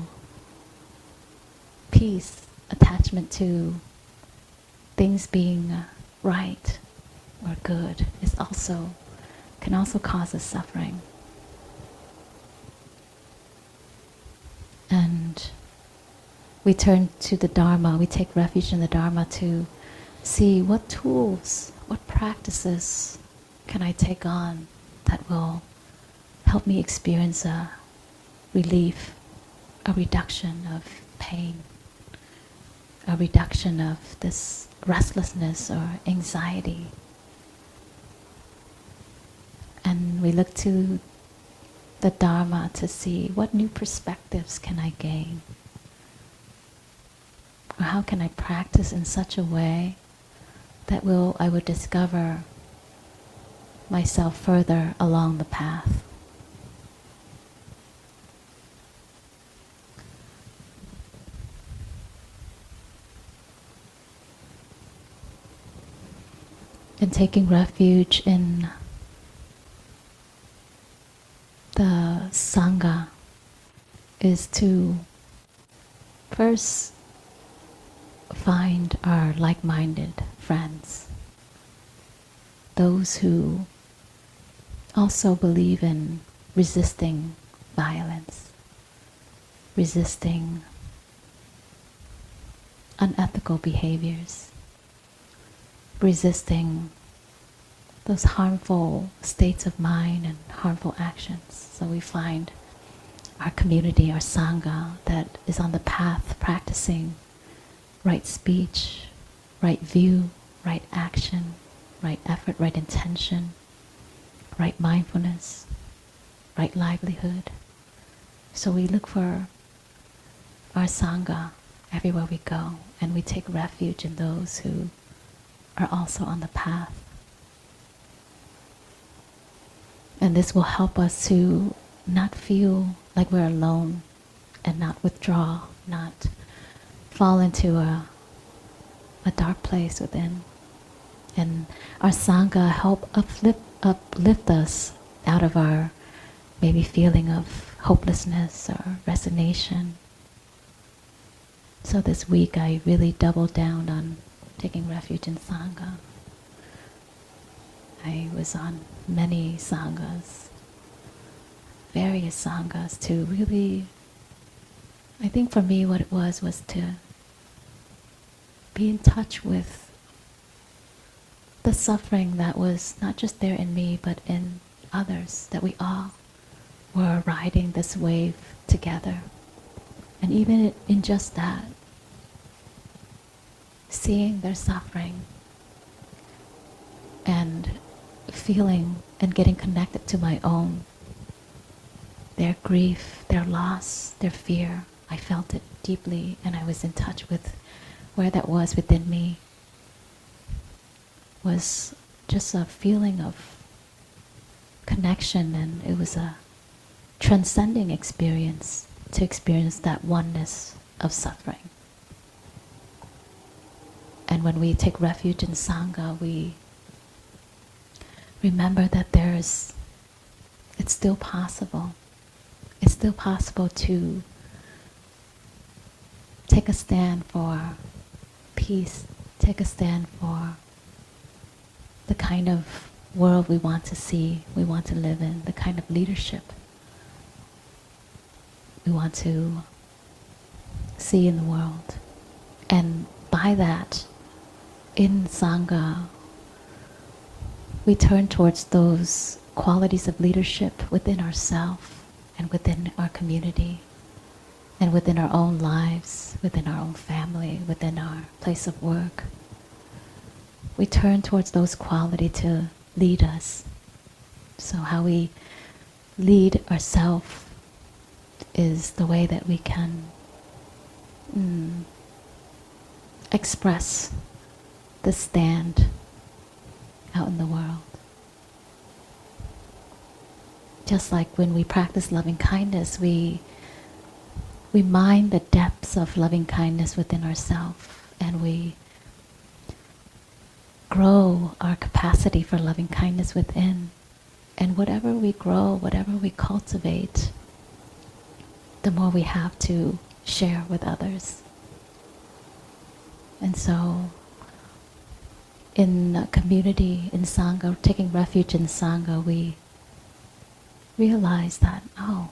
peace, attachment to things being right or good can also cause us suffering. And we turn to the Dharma, we take refuge in the Dharma to see what tools, what practices can I take on that will help me experience a relief, a reduction of pain, a reduction of this restlessness or anxiety. And we look to the Dharma to see what new perspectives can I gain, or how can I practice in such a way that I will discover myself further along the path. And taking refuge in the Sangha is to first find our like-minded friends, those who also believe in resisting violence, resisting unethical behaviors, resisting those harmful states of mind and harmful actions. So we find our community, our Sangha, that is on the path practicing right speech, right view, right action, right effort, right intention, right mindfulness, right livelihood. So we look for our Sangha everywhere we go, and we take refuge in those who are also on the path. And this will help us to not feel like we're alone and not withdraw, not fall into a dark place within. And our Sangha help uplift us out of our maybe feeling of hopelessness or resignation. So this week I really doubled down on taking refuge in Sangha. I was on many Sanghas, various Sanghas, to really, I think for me what it was to be in touch with the suffering that was not just there in me but in others, that we all were riding this wave together. And even in just that, seeing their suffering and feeling and getting connected to my own, their grief, their loss, their fear, I felt it deeply, and I was in touch with where that was within me. Was just a feeling of connection, and it was a transcending experience to experience that oneness of suffering. And when we take refuge in Sangha, we remember that it's still possible. It's still possible to take a stand for peace, take a stand for the kind of world we want to see, we want to live in, the kind of leadership we want to see in the world. And by that, in Sangha, we turn towards those qualities of leadership within ourselves and within our community and within our own lives, within our own family, within our place of work. We turn towards those qualities to lead us. So how we lead ourselves is the way that we can express the stand out in the world. Just like when we practice loving kindness, we mine the depths of loving kindness within ourselves, and we grow our capacity for loving kindness within. And whatever we grow, whatever we cultivate, the more we have to share with others. And so, in a community, in Sangha, taking refuge in Sangha, we realize that, oh,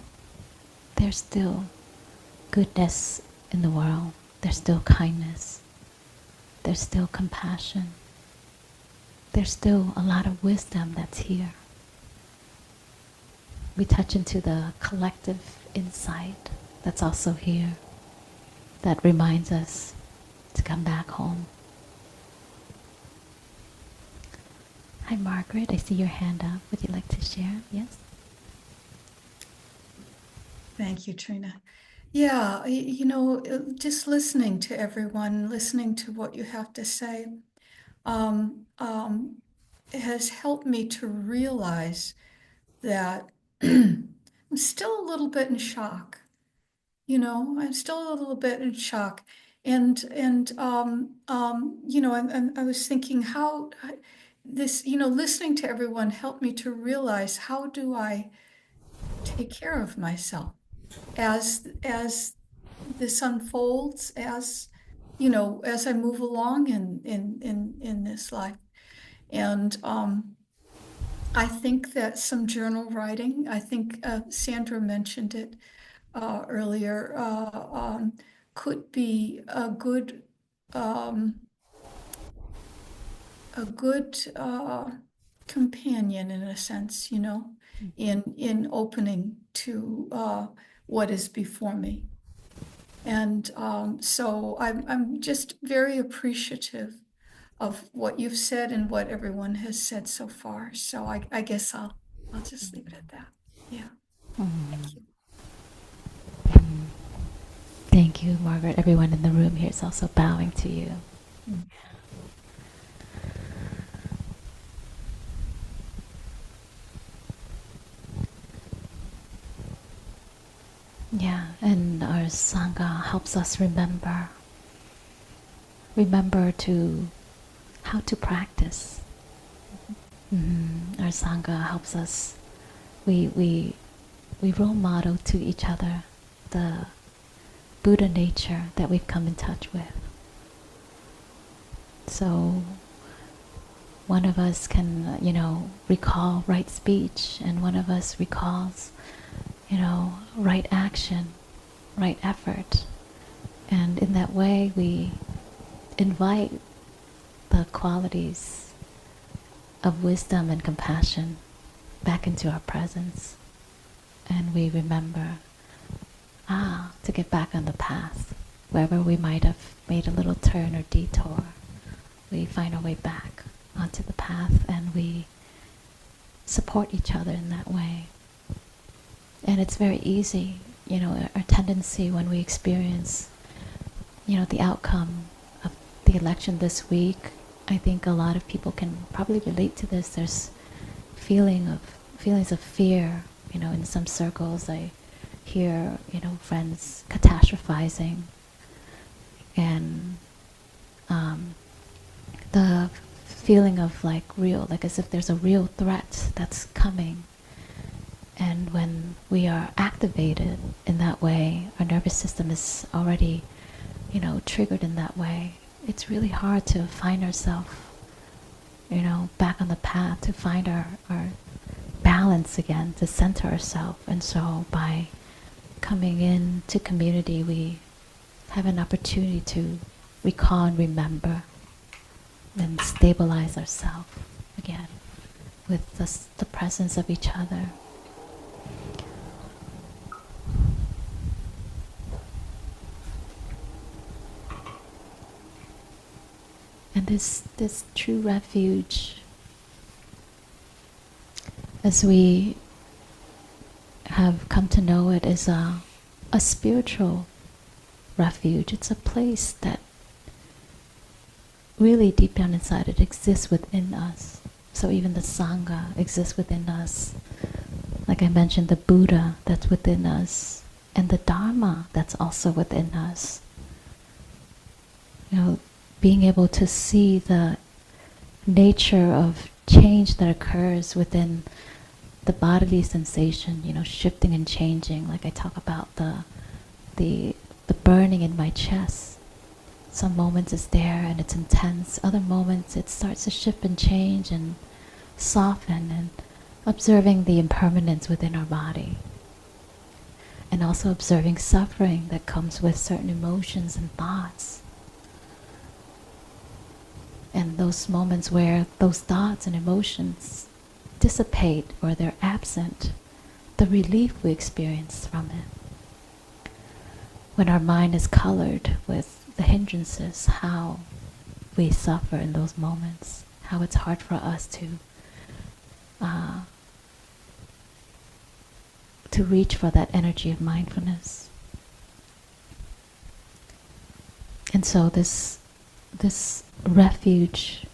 there's still goodness in the world. There's still kindness. There's still compassion. There's still a lot of wisdom that's here. We touch into the collective insight that's also here, that reminds us to come back home. Hi, Margaret. I see your hand up. Would you like to share? Yes? Thank you, Trina. Yeah, you know, just listening to everyone, listening to what you have to say, um, um, has helped me to realize that I'm still a little bit in shock. You know, I'm still a little bit in shock, and you know, I was thinking this, you know, listening to everyone helped me to realize, how do I take care of myself as this unfolds, as you know, as I move along in this life. And I think that some journal writing, I think Sandra mentioned it earlier, could be um, a good companion in a sense, you know, in opening to what is before me. And so I'm just very appreciative of what you've said and what everyone has said so far. So I guess I'll just leave it at that. Yeah. Thank you. Thank you, Margaret. Everyone in the room here is also bowing to you. Yeah, and our Sangha helps us remember to how to practice. Our Sangha helps us. We role model to each other the Buddha nature that we've come in touch with. So one of us can, you know, recall right speech, and one of us recalls, you know, right action, right effort. And in that way, we invite the qualities of wisdom and compassion back into our presence. And we remember, to get back on the path. Wherever we might have made a little turn or detour, we find our way back onto the path, and we support each other in that way. And it's very easy, you know, our tendency when we experience, you know, the outcome of the election this week. I think a lot of people can probably relate to this. There's feelings of fear, you know, in some circles. I hear, you know, friends catastrophizing, and the feeling of like as if there's a real threat that's coming. And when we are activated in that way, our nervous system is already, you know, triggered in that way. It's really hard to find ourselves, you know, back on the path, to find our balance again, to center ourselves. And so by coming into community, we have an opportunity to recall and remember and stabilize ourselves again with the presence of each other. And this true refuge, as we have come to know it, is a spiritual refuge. It's a place that really deep down inside, it exists within us. So even the Sangha exists within us. Like I mentioned, the Buddha that's within us, and the Dharma that's also within us. You know, being able to see the nature of change that occurs within the bodily sensation, shifting and changing. Like I talk about the burning in my chest. Some moments it's there and it's intense. Other moments it starts to shift and change and soften, and observing the impermanence within our body. And also observing suffering that comes with certain emotions and thoughts. And those moments where those thoughts and emotions dissipate or they're absent, the relief we experience from it. When our mind is colored with the hindrances, how we suffer in those moments, how it's hard for us to reach for that energy of mindfulness. And so this refuge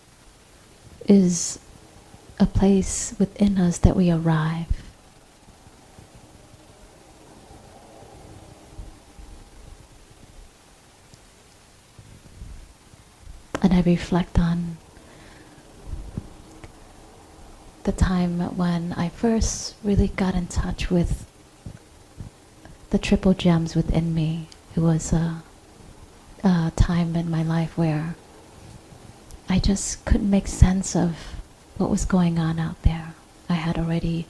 is a place within us that we arrive. And I reflect on the time when I first really got in touch with the triple gems within me. It was a time in my life where I just couldn't make sense of what was going on out there. I had already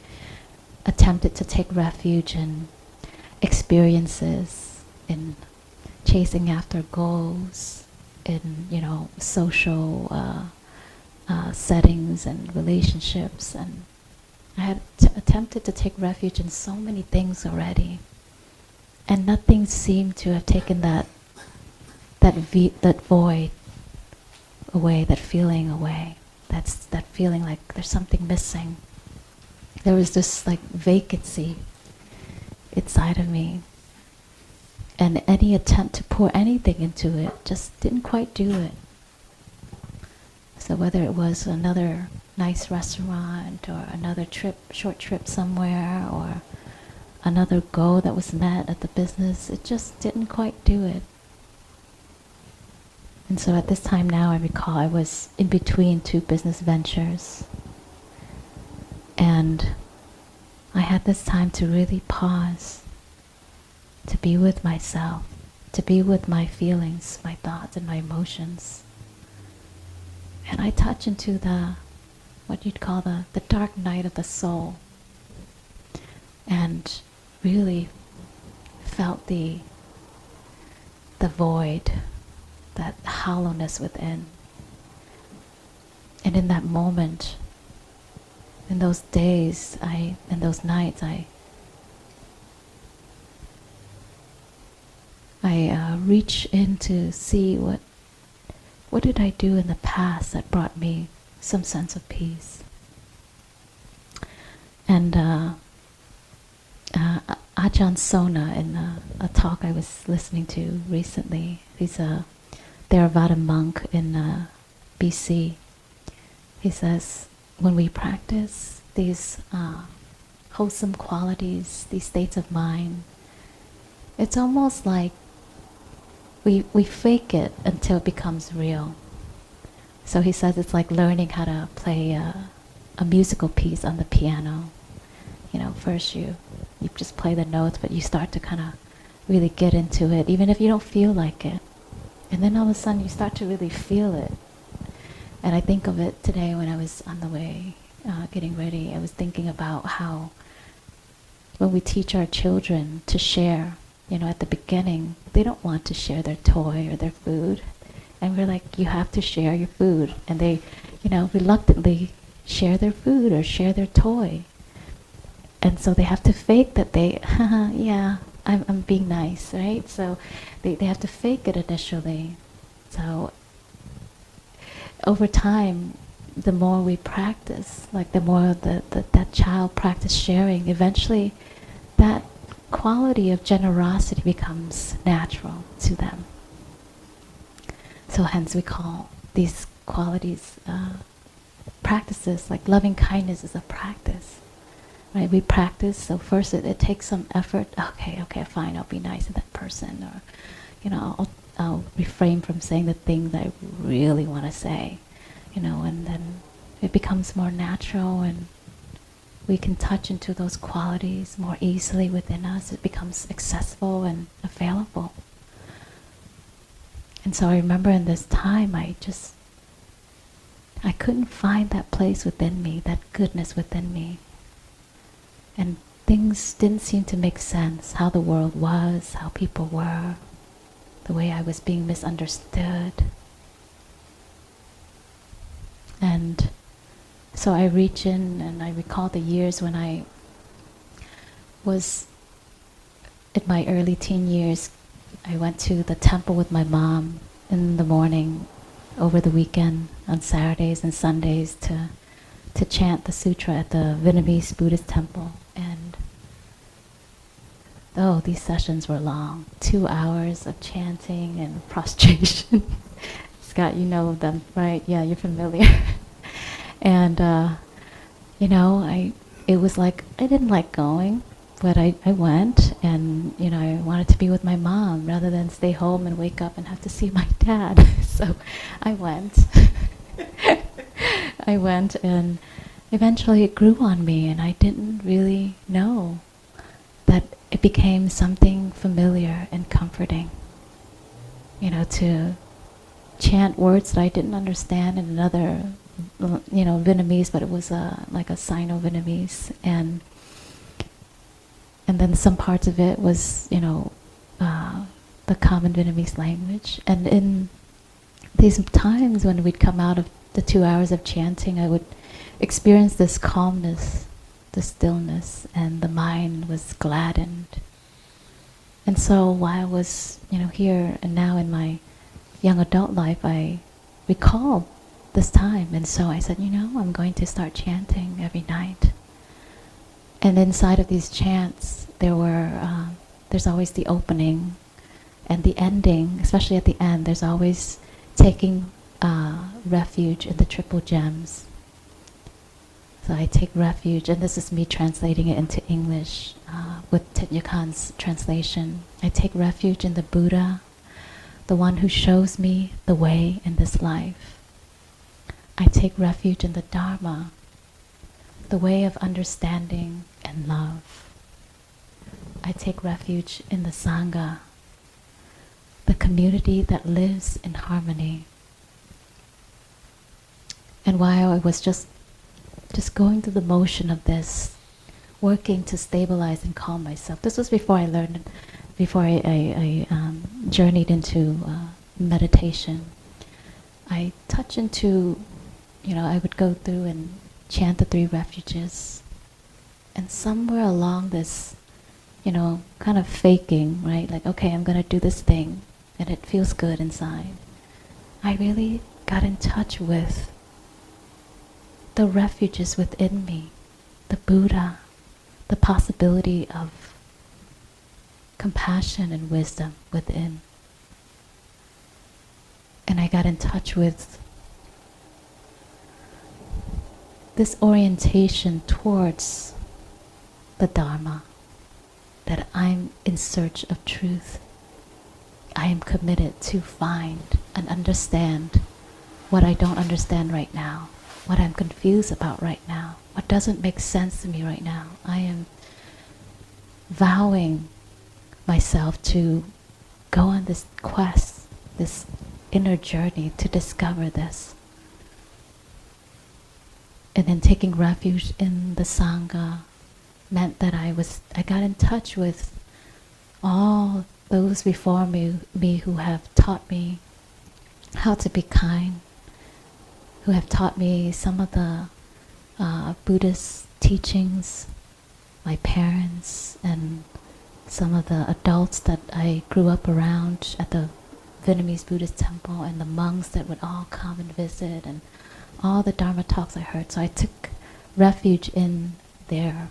attempted to take refuge in experiences, in chasing after goals, in social settings and relationships, and I had attempted to take refuge in so many things already, and nothing seemed to have taken that void away, that feeling away. That's that feeling like there's something missing. There was this like vacancy inside of me, and any attempt to pour anything into it just didn't quite do it. So whether it was another nice restaurant or another short trip somewhere, or another goal that was met at the business, it just didn't quite do it. And so at this time now, I recall I was in between two business ventures. And I had this time to really pause, to be with myself, to be with my feelings, my thoughts, and my emotions. And I touch into what you'd call the dark night of the soul, and really felt the void, that hollowness within. And in that moment, in those days, in those nights, I reach in to see what did I do in the past that brought me some sense of peace. And Ajahn Sona, in a talk I was listening to recently, he's a Theravada monk in BC. He says, when we practice these wholesome qualities, these states of mind, it's almost like we fake it until it becomes real. So he says it's like learning how to play a musical piece on the piano. First you just play the notes, but you start to kind of really get into it, even if you don't feel like it. And then all of a sudden you start to really feel it. And I think of it today when I was on the way getting ready. I was thinking about how when we teach our children to share, at the beginning, they don't want to share their toy or their food. And we're like, you have to share your food. And they, reluctantly share their food or share their toy. And so they have to fake that they, yeah, I'm being nice, right? So they have to fake it initially. So over time, the more we practice, like the more that child practice sharing, eventually that quality of generosity becomes natural to them. So hence we call these qualities practices, like loving kindness is a practice. Right? We practice, so first it takes some effort. Okay, fine, I'll be nice to that person, or I'll refrain from saying the things I really want to say. and then it becomes more natural, and we can touch into those qualities more easily within us. It becomes accessible and available. And so I remember in this time, I couldn't find that place within me, that goodness within me. And things didn't seem to make sense, how the world was, how people were, the way I was being misunderstood. And so I reach in and I recall the years when I was in my early teen years. I went to the temple with my mom in the morning, over the weekend, on Saturdays and Sundays to chant the sutra at the Vietnamese Buddhist temple. And oh, these sessions were long, 2 hours of chanting and prostration. Scott, you know them, right? Yeah, you're familiar. And it was like I didn't like going, but I went, and I wanted to be with my mom rather than stay home and wake up and have to see my dad. So I went. I went, and eventually it grew on me, and I didn't really know that it became something familiar and comforting. To chant words that I didn't understand in another, Vietnamese, but it was like a Sino-Vietnamese, and then some parts of it was, the common Vietnamese language. And in these times when we'd come out of the 2 hours of chanting, I would experience this calmness, the stillness, and the mind was gladdened. And so while I was, here and now in my young adult life, I recall this time. And so I said, I'm going to start chanting every night. And inside of these chants, there's always the opening and the ending, especially at the end. There's always taking refuge in the triple gems. So I take refuge, and this is me translating it into English with Thich Nhat Hanh's translation. I take refuge in the Buddha, the one who shows me the way in this life. I take refuge in the Dharma, the way of understanding and love. I take refuge in the Sangha, the community that lives in harmony. And while I was just going through the motion of this, working to stabilize and calm myself. This was before I journeyed into meditation. I touch into, I would go through and chant the 3 refuges. And somewhere along this, kind of faking, right? Like, okay, I'm going to do this thing, and it feels good inside. I really got in touch with the refuges within me, the Buddha, the possibility of compassion and wisdom within. And I got in touch with this orientation towards the Dharma, that I'm in search of truth. I am committed to find and understand what I don't understand right now, what I'm confused about right now, what doesn't make sense to me right now. I am vowing myself to go on this quest, this inner journey to discover this. And then taking refuge in the Sangha meant that I got in touch with all those before me who have taught me how to be kind, who have taught me some of the Buddhist teachings, my parents, and some of the adults that I grew up around at the Vietnamese Buddhist temple, and the monks that would all come and visit, and all the Dharma talks I heard. So I took refuge in their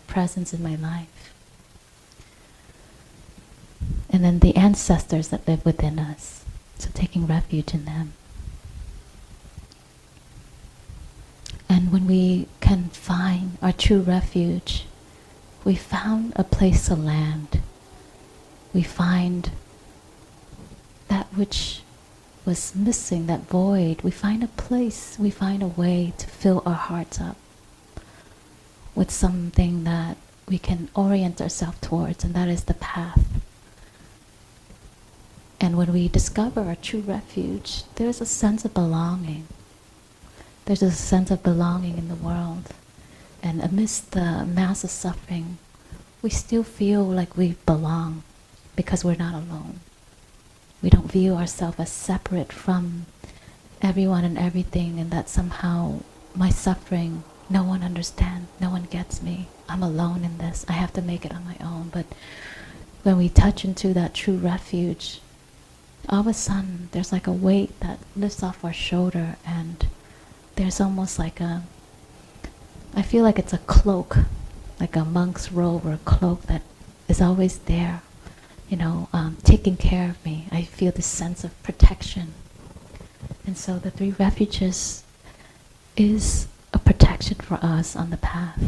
presence in my life. And then the ancestors that live within us, so taking refuge in them. And when we can find our true refuge, we found a place to land. We find that which was missing, that void, we find a place, we find a way to fill our hearts up with something that we can orient ourselves towards, and that is the path. And when we discover our true refuge, there's a sense of belonging. There's a sense of belonging in the world. And amidst the mass of suffering, we still feel like we belong because we're not alone. We don't view ourselves as separate from everyone and everything, and that somehow my suffering, no one understands, no one gets me. I'm alone in this. I have to make it on my own. But when we touch into that true refuge, all of a sudden there's like a weight that lifts off our shoulder, and there's almost like I feel like it's a cloak, like a monk's robe or a cloak that is always there, taking care of me. I feel this sense of protection. And so the three refuges is a protection for us on the path.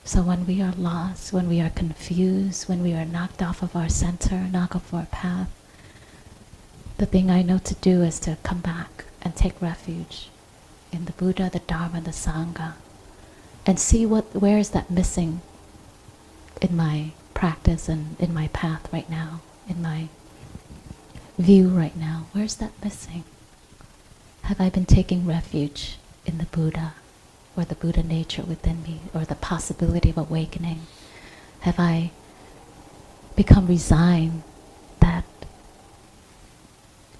So when we are lost, when we are confused, when we are knocked off of our center, knocked off our path, the thing I know to do is to come back and take refuge in the Buddha, the Dharma, the Sangha, and see where is that missing in my practice and in my path right now, in my view right now. Where's that missing? Have I been taking refuge in the Buddha, or the Buddha nature within me, or the possibility of awakening? Have I become resigned that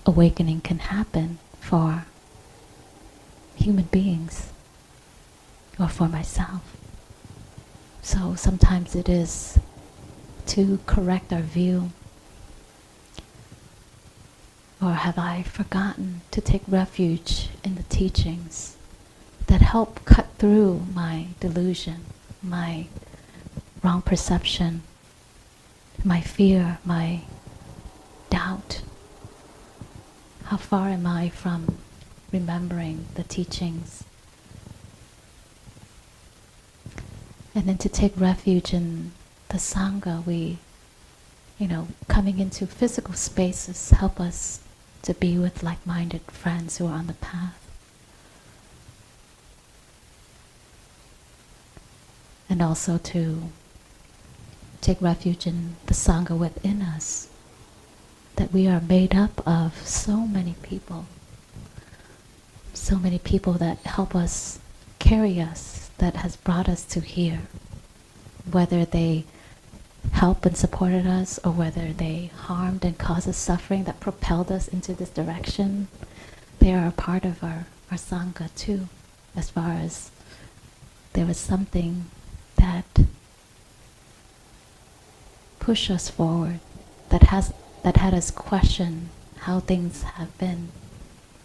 awakening can happen for human beings or for myself? So sometimes it is to correct our view. Or have I forgotten to take refuge in the teachings that help cut through my delusion, my wrong perception, my fear, my doubt? How far am I from remembering the teachings? And then to take refuge in the Sangha, coming into physical spaces help us to be with like-minded friends who are on the path. And also to take refuge in the Sangha within us, that we are made up of so many people that help us, carry us, that has brought us to here. Whether they helped and supported us, or whether they harmed and caused us suffering that propelled us into this direction, they are a part of our Sangha too, as far as there was something that pushed us forward, that had us question how things have been,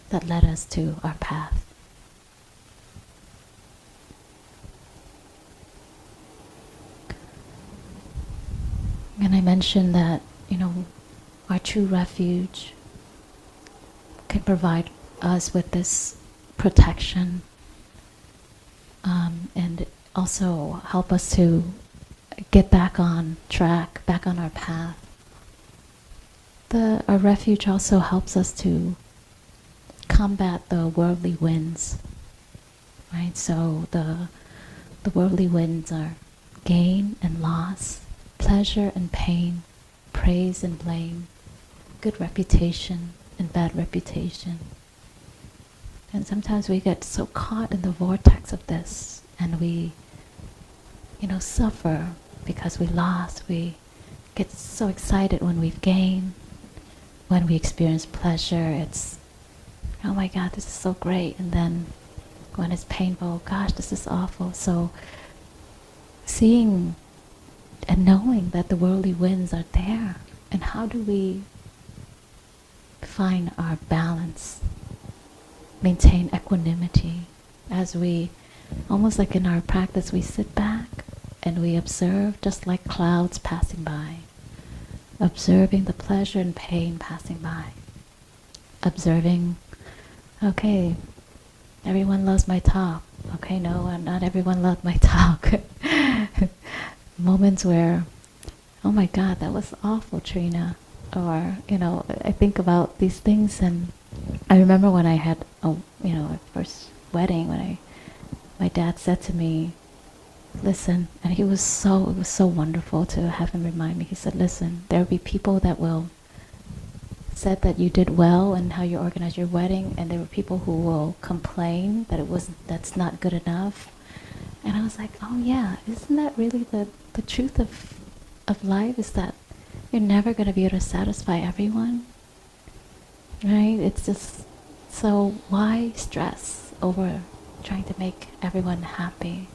that led us to our path. And I mentioned that, our true refuge can provide us with this protection, and also help us to get back on track, back on our path. Our refuge also helps us to combat the worldly winds, right? So the worldly winds are gain and loss, pleasure and pain, praise and blame, good reputation and bad reputation. And sometimes we get so caught in the vortex of this, and we, suffer because we lost. We get so excited when we've gained. When we experience pleasure, it's, oh my God, this is so great. And then when it's painful, gosh, this is awful. So seeing and knowing that the worldly winds are there, and how do we find our balance, maintain equanimity as we, almost like in our practice, we sit back and we observe, just like clouds passing by, observing the pleasure and pain passing by, observing, okay, everyone loves my talk. Okay, no, not everyone loved my talk. Moments where, oh my God, that was awful, Trina. Or, I think about these things and I remember when I had a first wedding, my dad said to me, listen, and it was so wonderful to have him remind me. He said, listen, there'll be people that will said that you did well and how you organized your wedding, and there were people who will complain that that's not good enough. And I was like, oh yeah, isn't that really the truth of life, is that you're never going to be able to satisfy everyone, right? It's just, so why stress over trying to make everyone happy,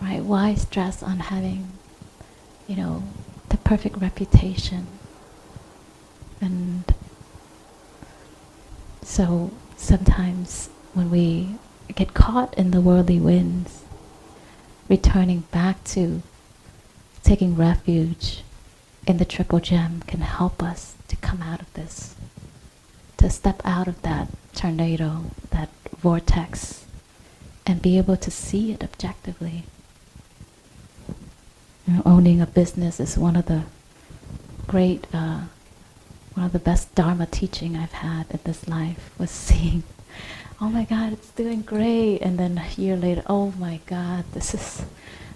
right? Why stress on having, the perfect reputation? And so sometimes when we get caught in the worldly winds, returning back to taking refuge in the triple gem can help us to come out of this, to step out of that tornado, that vortex, and be able to see it objectively. Owning a business is one of the great, one of the best Dharma teaching I've had in this life, was seeing, oh my God, it's doing great, and then a year later, oh my God,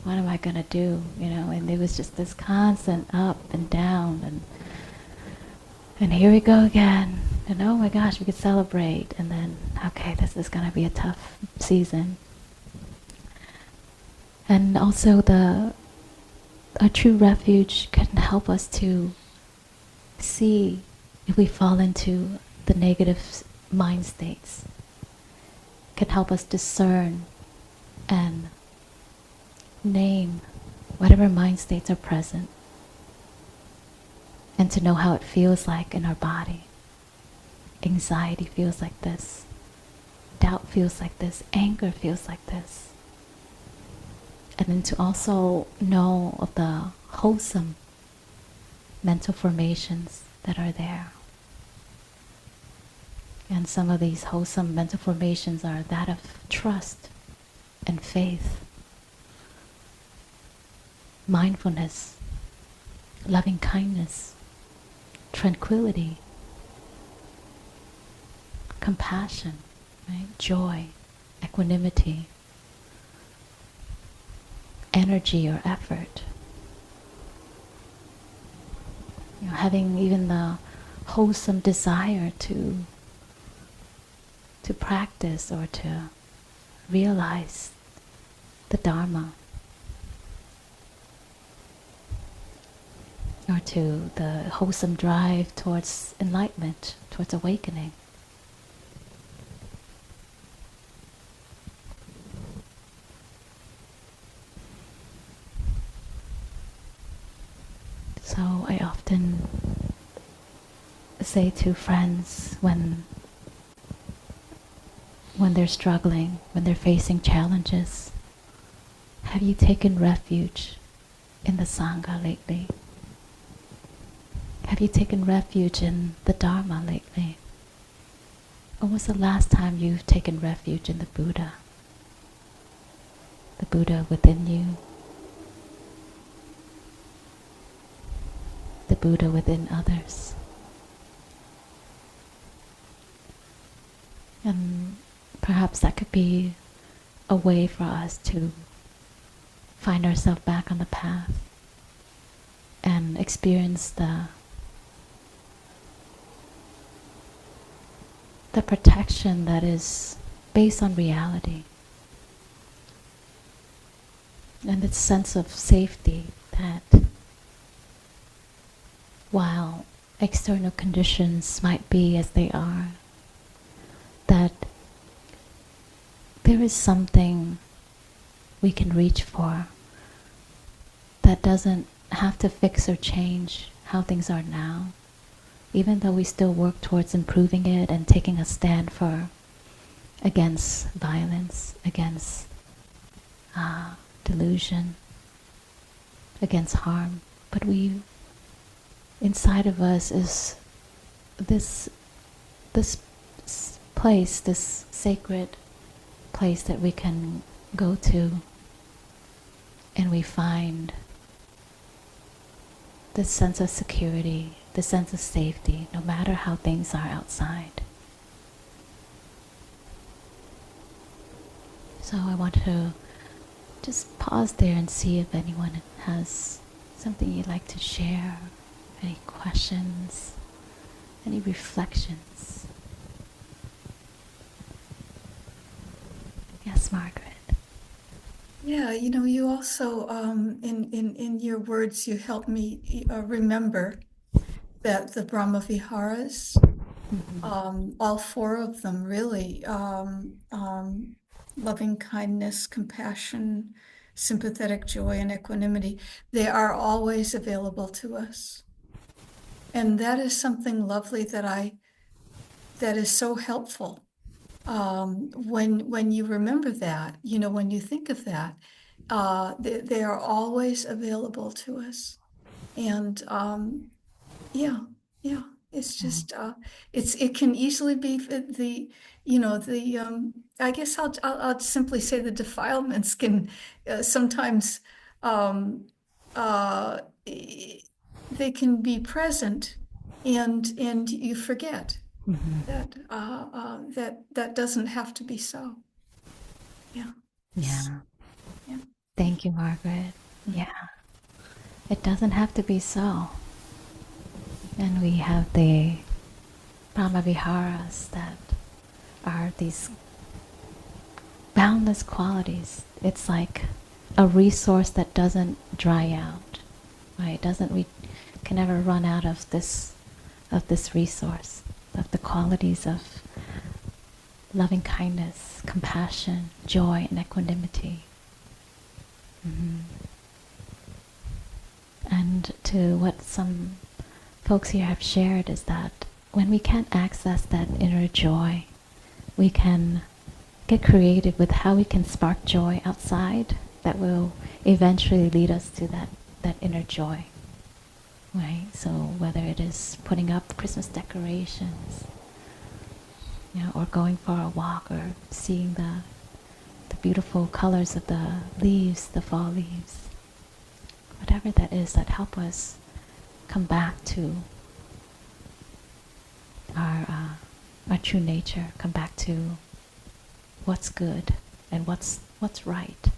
what am I gonna do? And it was just this constant up and down, and here we go again, and oh my gosh, we could celebrate, and then, okay, this is gonna be a tough season. And also our true refuge can help us to see if we fall into the negative mind states, can help us discern and name whatever mind states are present, and to know how it feels like in our body. Anxiety feels like this, doubt feels like this, anger feels like this. And then to also know of the wholesome mental formations that are there. And some of these wholesome mental formations are that of trust and faith, mindfulness, loving kindness, tranquility, compassion, right? Joy, equanimity, energy or effort. Having even the wholesome desire to practice or to realize the Dharma, or to the wholesome drive towards enlightenment, towards awakening. So I often say to friends when they're struggling, when they're facing challenges, have you taken refuge in the Sangha lately? Have you taken refuge in the Dharma lately? When was the last time you've taken refuge in the Buddha? The Buddha within you? The Buddha within others? And perhaps that could be a way for us to find ourselves back on the path and experience the protection that is based on reality, and its sense of safety that while external conditions might be as they are, that there is something we can reach for that doesn't have to fix or change how things are now, even though we still work towards improving it and taking a stand against violence, against delusion, against harm. But inside of us is this place, this sacred place that we can go to, and we find this sense of security, the sense of safety, no matter how things are outside. So I want to just pause there and see if anyone has something you'd like to share, any questions, any reflections. Yes, Margaret. Yeah, you also, in your words, you helped me remember that the Brahma Viharas, all four of them really, loving kindness, compassion, sympathetic joy, and equanimity, they are always available to us. And that is something lovely that is so helpful. When you remember that, when you think of that, they are always available to us. And yeah, yeah, it's just it can easily be I guess I'll simply say the defilements can sometimes um, uh, i- they can be present, and you forget that doesn't have to be so. Yeah. Yeah. Yeah. Thank you, Margaret. Yeah. It doesn't have to be so. And we have the Brahmaviharas that are these boundless qualities. It's like a resource that doesn't dry out. Right? It doesn't we can never run out of this resource, of the qualities of loving kindness, compassion, joy, and equanimity. And to what some folks here have shared is that when we can't access that inner joy, we can get creative with how we can spark joy outside that will eventually lead us to that inner joy. Right? So whether it is putting up Christmas decorations, or going for a walk, or seeing the beautiful colors of the leaves, the fall leaves, whatever that is that help us come back to our true nature, come back to what's good and what's right.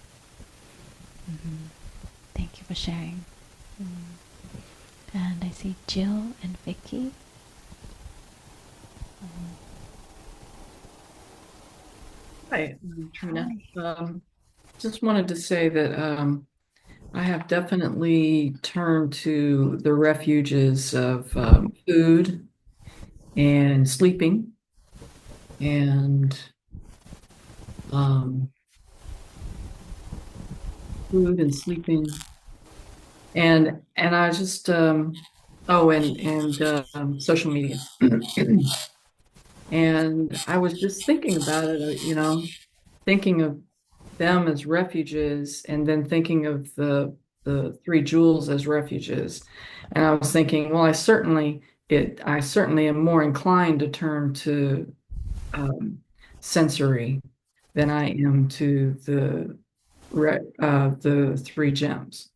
Thank you for sharing. And I see Jill and Vicky. Hi, I'm Trina. Just wanted to say that I have definitely turned to the refuges of food and sleeping and um, food and sleeping and I just oh and social media. And I was just thinking about it, thinking of them as refuges and then thinking of the three jewels as refuges. And I was thinking, well, I certainly am more inclined to turn to sensory than I am to the three gems.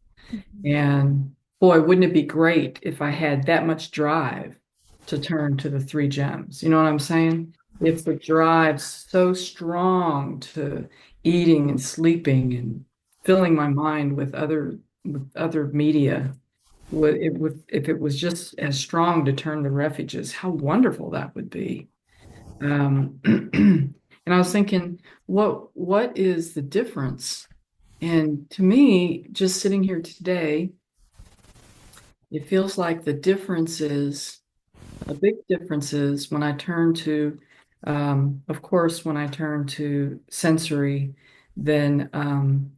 And boy, wouldn't it be great if I had that much drive to turn to the three gems? You know what I'm saying? If the drive's so strong to eating and sleeping and filling my mind with other media, if it was just as strong to turn to refuges, how wonderful that would be. And I was thinking, what is the difference? And to me, just sitting here today, it feels like the difference is a big difference is when I turn to, of course, when I turn to sensory, then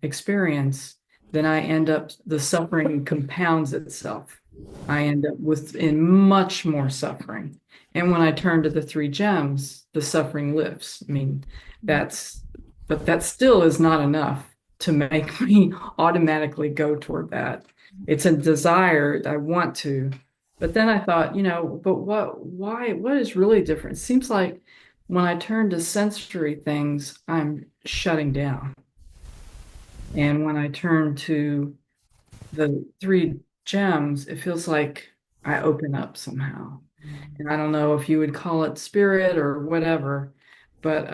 experience, then I end up, the suffering compounds itself. I end up with in much more suffering. And when I turn to the three gems, the suffering lifts. I mean, but that still is not enough to make me automatically go toward that. It's a desire. I want to, but then I thought, but what is really different? It seems like when I turn to sensory things, I'm shutting down. And when I turn to the three gems, it feels like I open up somehow. And I don't know if you would call it spirit or whatever, but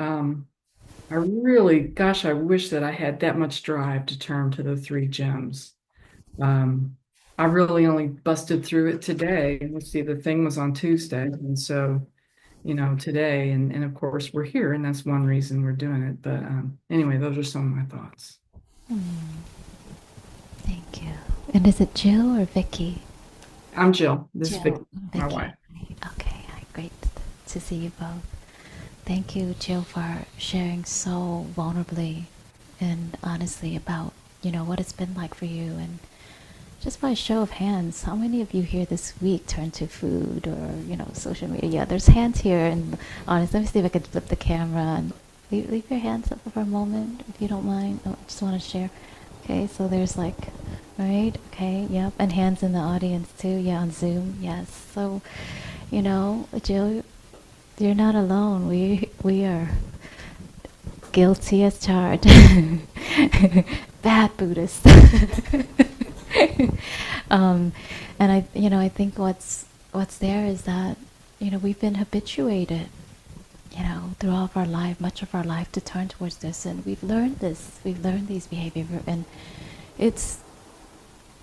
I really, gosh, I wish that I had that much drive to turn to the three gems. Um, I really only busted through it today. Let's see, the thing was on Tuesday. And so, today, and of course we're here, and that's one reason we're doing it. But anyway, those are some of my thoughts. Thank you. And is it Jill or Vicky? I'm Jill. This is Vicky, Jill. my Vicky. wife. Okay, hi, great to see you both. Thank you, Jill, for sharing so vulnerably and honestly about, what it's been like for you. And just by a show of hands, how many of you here this week turned to food or, social media? Yeah, there's hands here. And honestly, let me see if I can flip the camera and leave your hands up for a moment, if you don't mind. Oh, I just want to share. Okay, so there's like, right? Okay, yep. And hands in the audience too. Yeah, on Zoom. Yes. So, Jill, you're not alone. We are guilty as charged. Bad Buddhist. And I think what's there is that, we've been habituated, through all of our life, much of our life, to turn towards this, and we've learned this. We've learned these behavior, and it's,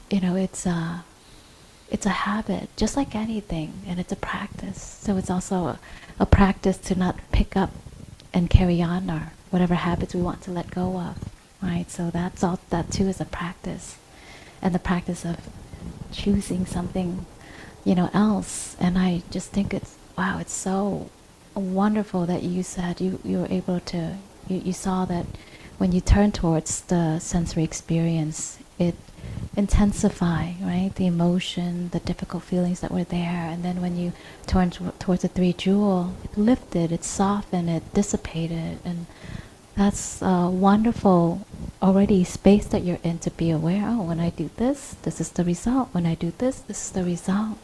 it's a habit, just like anything, and it's a practice. So it's also a practice to not pick up and carry on our whatever habits we want to let go of, right? So that too is a practice, and the practice of choosing something, else. And I just think it's wow, it's so wonderful that you said you were able to you saw that when you turn towards the sensory experience, it intensify, right? The emotion, the difficult feelings that were there, and then when you turn towards the three jewel, it lifted, it softened, it dissipated, and that's a wonderful already space that you're in to be aware. Oh, when I do this, this is the result. When I do this, this is the result.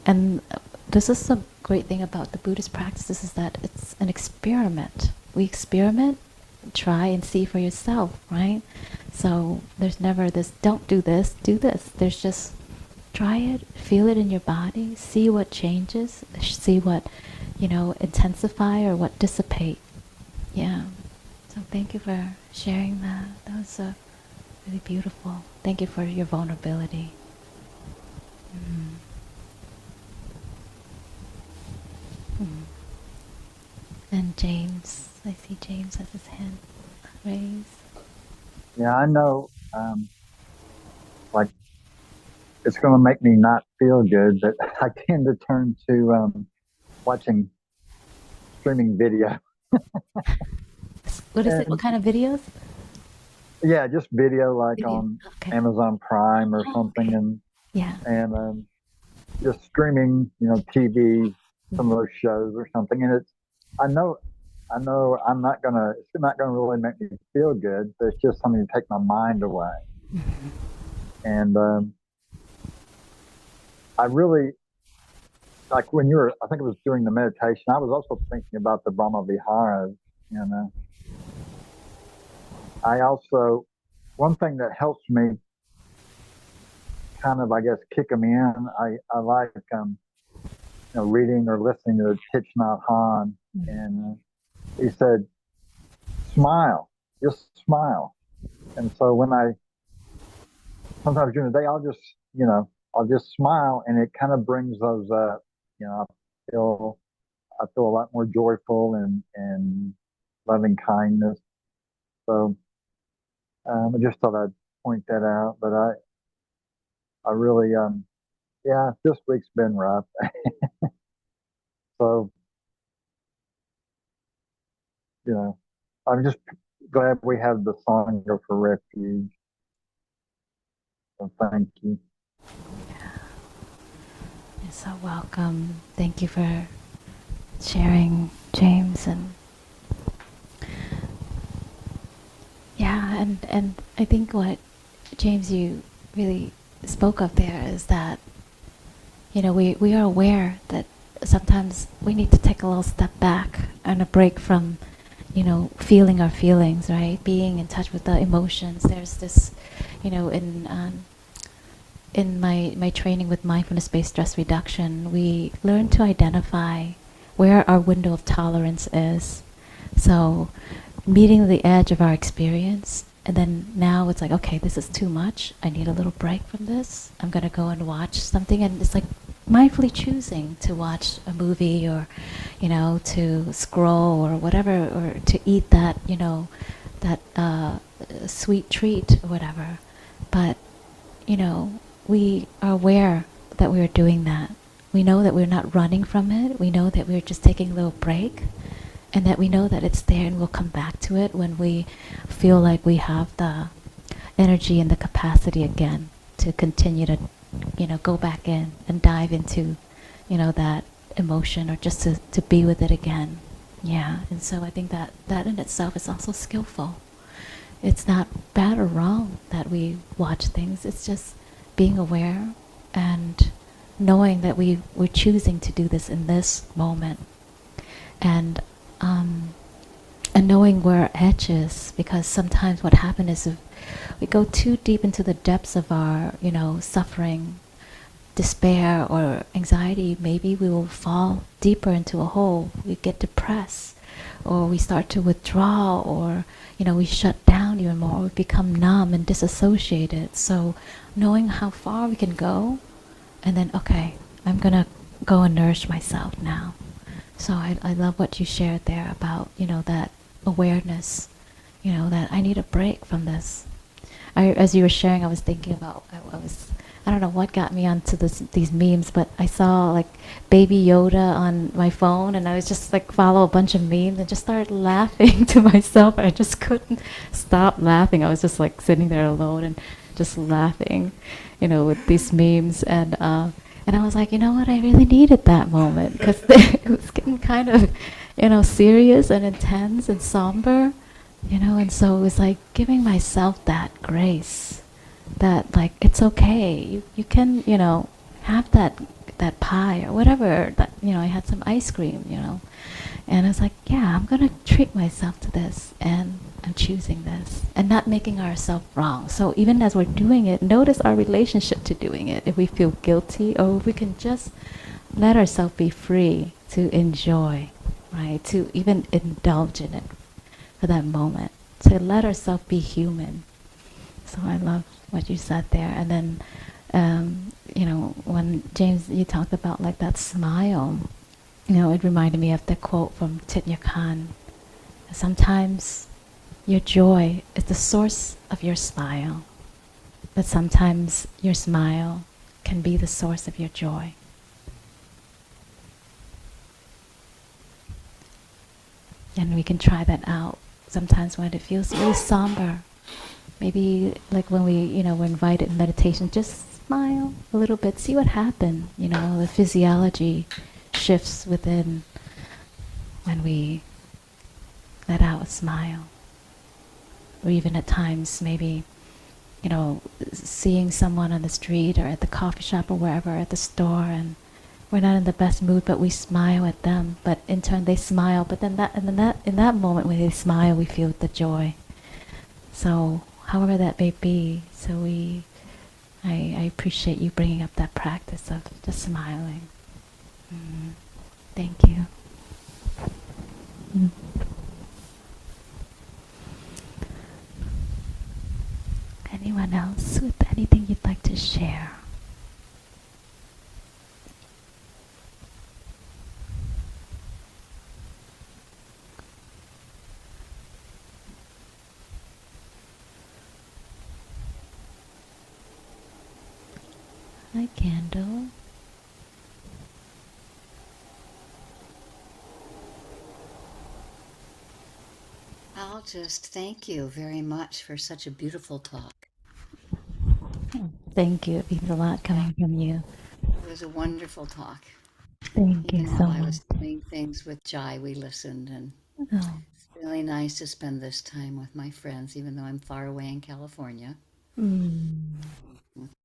And this is the great thing about the Buddhist practices is that it's an experiment. We experiment, try and see for yourself, right? So there's never this, don't do this, do this. There's just try it, feel it in your body, see what changes, see what, intensify or what dissipate. Yeah. So thank you for sharing that. That was really beautiful. Thank you for your vulnerability. Mm. Mm. And James, I see James has his hand raised. Yeah, I know. Like it's going to make me not feel good, but I tend to turn to watching streaming video. What is it? What And kind of videos? yeah, just video like Video. on Okay. Amazon Prime or Oh, something, okay. and Yeah. and just streaming, TV, some of those shows or something. And I know it's not gonna really make me feel good, but it's just something to take my mind away. And I really like when you were, I think it was during the meditation, I was also thinking about the Brahma Viharas. And I also, one thing that helps me kind of, I guess, kick them in, I like, reading or listening to Thich Nhat Hanh. And he said, smile, just smile. And so when sometimes during the day, I'll just smile and it kind of brings those up. I feel, I feel a lot more joyful and loving kindness. So I just thought I'd point that out. But I really, yeah, this week's been rough. So, you know, I'm just glad we have the Sangha for Refuge. So thank you. You're so welcome. Thank you for sharing, James. And yeah, and I think what James you really spoke of there is that we are aware that sometimes we need to take a little step back and a break from feeling our feelings, right? Being in touch with the emotions. There's this, in my training with mindfulness-based stress reduction, we learn to identify where our window of tolerance is. So meeting the edge of our experience. And then now it's like, okay, this is too much. I need a little break from this. I'm going to go and watch something. And it's like mindfully choosing to watch a movie or, to scroll or whatever, or to eat that, that sweet treat or whatever. But, we are aware that we are doing that. We know that we're not running from it. We know that we're just taking a little break. And that we know that it's there and we'll come back to it when we feel like we have the energy and the capacity again to continue to, go back in and dive into, that emotion, or just to be with it again. Yeah, and so I think that in itself is also skillful. It's not bad or wrong that we watch things. It's just being aware and knowing that we're choosing to do this in this moment. And knowing where our edge is, because sometimes what happens is if we go too deep into the depths of our, suffering, despair, or anxiety, maybe we will fall deeper into a hole. We get depressed, or we start to withdraw, or, we shut down even more, or we become numb and disassociated. So knowing how far we can go, and then, okay, I'm going to go and nourish myself now. So I love what you shared there about, that awareness, that I need a break from this. As you were sharing, I was thinking about, I don't know what got me onto these memes, but I saw like Baby Yoda on my phone, and I was just like follow a bunch of memes and just started laughing to myself. I just couldn't stop laughing. I was just like sitting there alone and just laughing, with these memes. And I was like, you know what, I really needed that moment, because it was getting kind of, serious and intense and somber, and so it was like giving myself that grace, that like, it's okay, you can, have that pie or whatever, that, I had some ice cream, and I was like, yeah, I'm going to treat myself to this, and I'm choosing this, and not making ourselves wrong. So even as we're doing it, notice our relationship to doing it. If we feel guilty, or if we can just let ourselves be free to enjoy, right? To even indulge in it for that moment. To let ourselves be human. So I love what you said there. And then, when James, you talked about like that smile, it reminded me of the quote from Thich Nhat Hanh. Sometimes your joy is the source of your smile, but sometimes your smile can be the source of your joy. And we can try that out sometimes when it feels really somber. Maybe like when we're invited in meditation, just smile a little bit, see what happens. The physiology shifts within when we let out a smile. Or even at times, maybe, seeing someone on the street or at the coffee shop or wherever, at the store, and we're not in the best mood, but we smile at them. But in turn, they smile. But then in that moment when they smile, we feel the joy. So, however that may be, I appreciate you bringing up that practice of just smiling. Thank you. Anyone else with anything you'd like to share? Hi, Candle. I'll just thank you very much for such a beautiful talk. Thank you. It means a lot coming from you. It was a wonderful talk. Thank you Even so while I much. was doing things with Jai, we listened, and Oh. it's really nice to spend this time with my friends, even though I'm far away in California.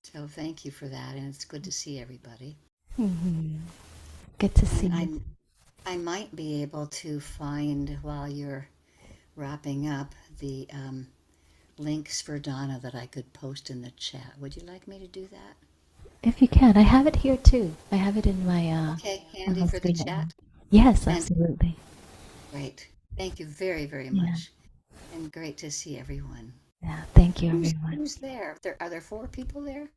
So thank you for that, and it's good to see everybody. Good to see you. I might be able to find, while you're wrapping up, the links for Donna that I could post in the chat. Would you like me to do that? If you can, I have it here too. I have it in my Okay, on handy my for the screen right now. chat. Yes, And absolutely. great. Thank you very, very Yeah. much. And great to see everyone. Yeah, thank you, Who's, everyone. who's there? Are there 4 people there?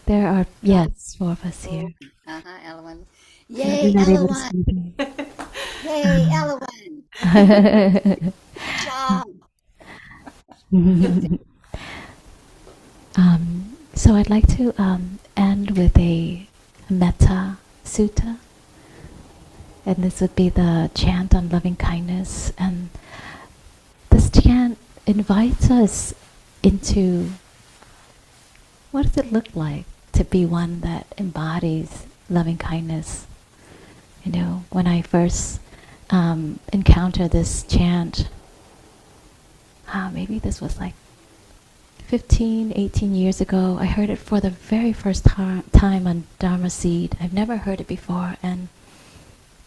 There are, yes, 4 of us Oh, here. Elowen. So Yay, everybody but Elowen! Stevie. Yay, Elowen! Good job! So I'd like to end with a metta sutta, and this would be the chant on loving kindness. And this chant invites us into what does it look like to be one that embodies loving kindness. You know, when I first encountered this chant, maybe this was like 15, 18 years ago, I heard it for the very first time on Dharma Seed. I've never heard it before, and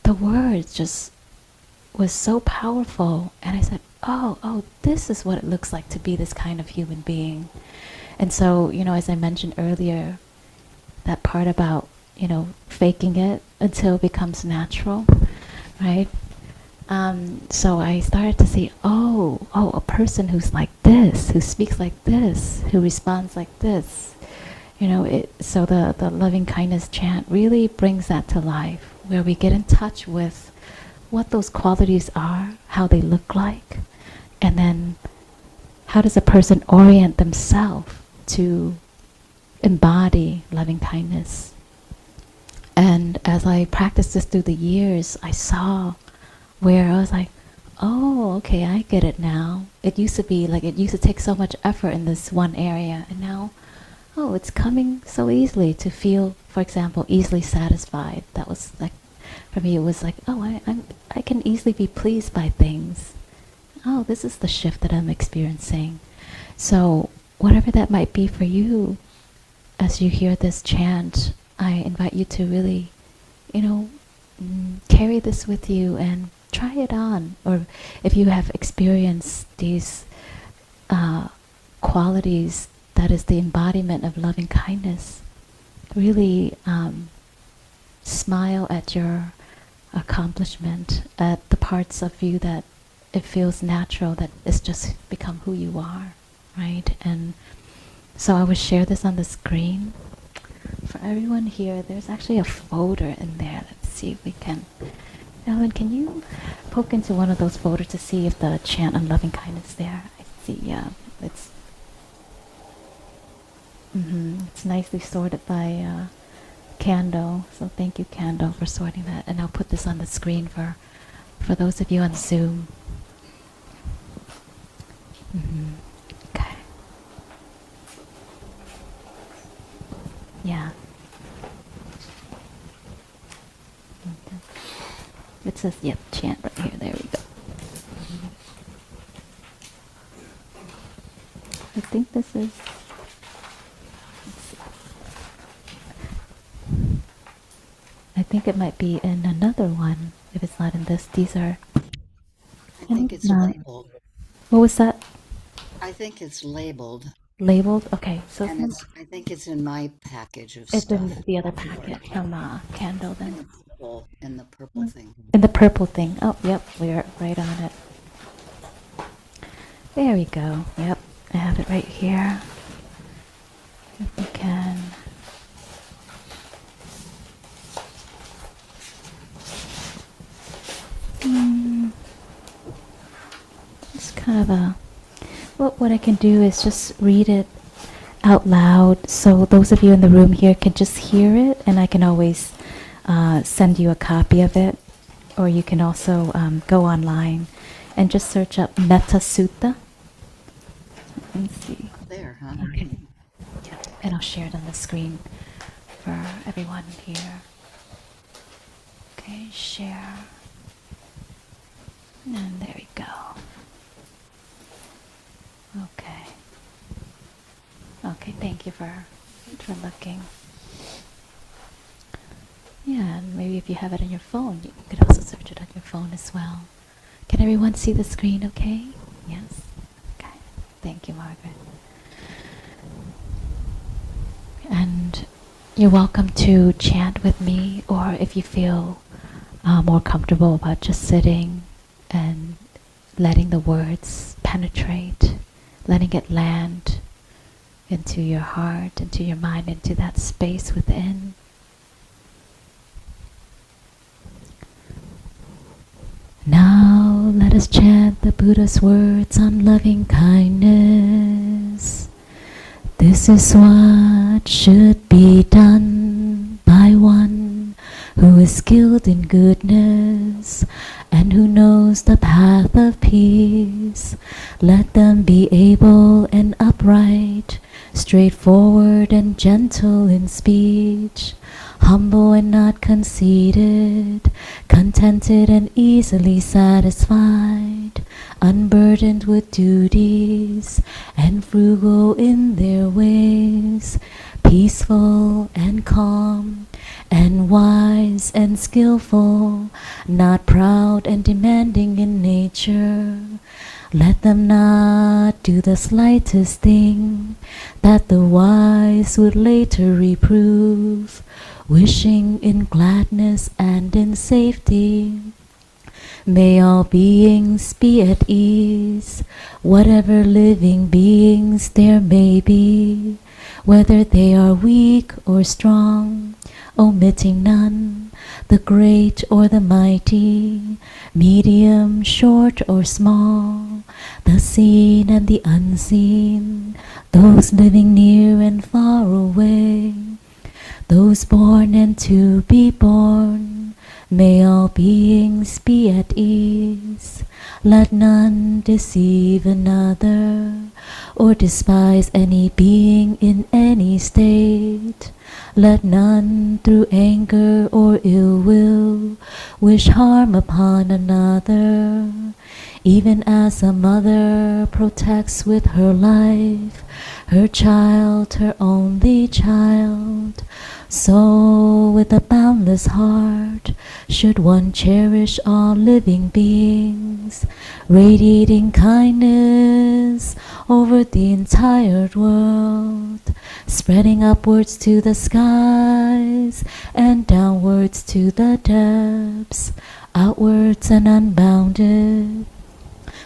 the words just was so powerful. And I said, oh, this is what it looks like to be this kind of human being. And so, you know, as I mentioned earlier, that part about, you know, faking it until it becomes natural, right? So I started to see, a person who's like this, who speaks like this, who responds like this. You know, so the loving kindness chant really brings that to life, where we get in touch with what those qualities are, how they look like, and then how does a person orient themselves to embody loving kindness. And as I practiced this through the years, I saw where I was like, oh, okay, I get it now. It used to be like, it used to take so much effort in this one area, and now, oh, it's coming so easily to feel, for example, easily satisfied. That was like, for me, it was like, oh, I can easily be pleased by things. Oh, this is the shift that I'm experiencing. So whatever that might be for you, as you hear this chant, I invite you to really, you know, carry this with you and try it on. Or if you have experienced these qualities that is the embodiment of loving kindness, really smile at your accomplishment, at the parts of you that it feels natural, that it's just become who you are, right? And so I will share this on the screen for everyone here. There's actually a folder in there. Let's see if we can. Ellen, can you poke into one of those folders to see if the chant on loving kindness is there? I see, yeah. It's nicely sorted by Candle. So thank you, Candle, for sorting that. And I'll put this on the screen for those of you on Zoom. Okay. Yeah. It says, yep, chant right here. There we go. I think this is. Let's see. I think it might be in another one. If it's not in this, these are. I think it's not. labeled. What was that? I think it's labeled. Labeled? Okay, so And I think it's in my package of it's stuff. in the other packet from Candle In then. the purple thing. In the purple thing. Oh, yep, we're right on it. There we go. Yep, I have it right here. If we can. It's kind of a. What I can do is just read it out loud, so those of you in the room here can just hear it, and I can always send you a copy of it, or you can also go online and just search up Metta Sutta. Let me see. There, huh? Okay. Yeah, and I'll share it on the screen for everyone here. Okay, share. And there we go. Okay. Okay, thank you for looking. Yeah, and maybe if you have it on your phone, you could also search it on your phone as well. Can everyone see the screen okay? Yes? Okay. Thank you, Margaret. And you're welcome to chant with me, or if you feel more comfortable about just sitting and letting the words penetrate, letting it land into your heart, into your mind, into that space within. Now let us chant the Buddha's words on loving kindness. This is what should be done by one who is skilled in goodness and who knows the path of peace. Let them be able and upright, straightforward and gentle in speech, humble and not conceited, contented and easily satisfied, unburdened with duties, and frugal in their ways, peaceful and calm, and wise and skillful, not proud and demanding in nature. Let them not do the slightest thing that the wise would later reprove, wishing in gladness and in safety. May all beings be at ease, whatever living beings there may be, whether they are weak or strong, omitting none, the great or the mighty, medium, short or small, the seen and the unseen, those living near and far away, those born and to be born. May all beings be at ease. Let none deceive another, or despise any being in any state. Let none through anger or ill will wish harm upon another. Even as a mother protects with her life her child, her only child, so with a boundless heart should one cherish all living beings, radiating kindness over the entire world, spreading upwards to the skies and downwards to the depths, outwards and unbounded,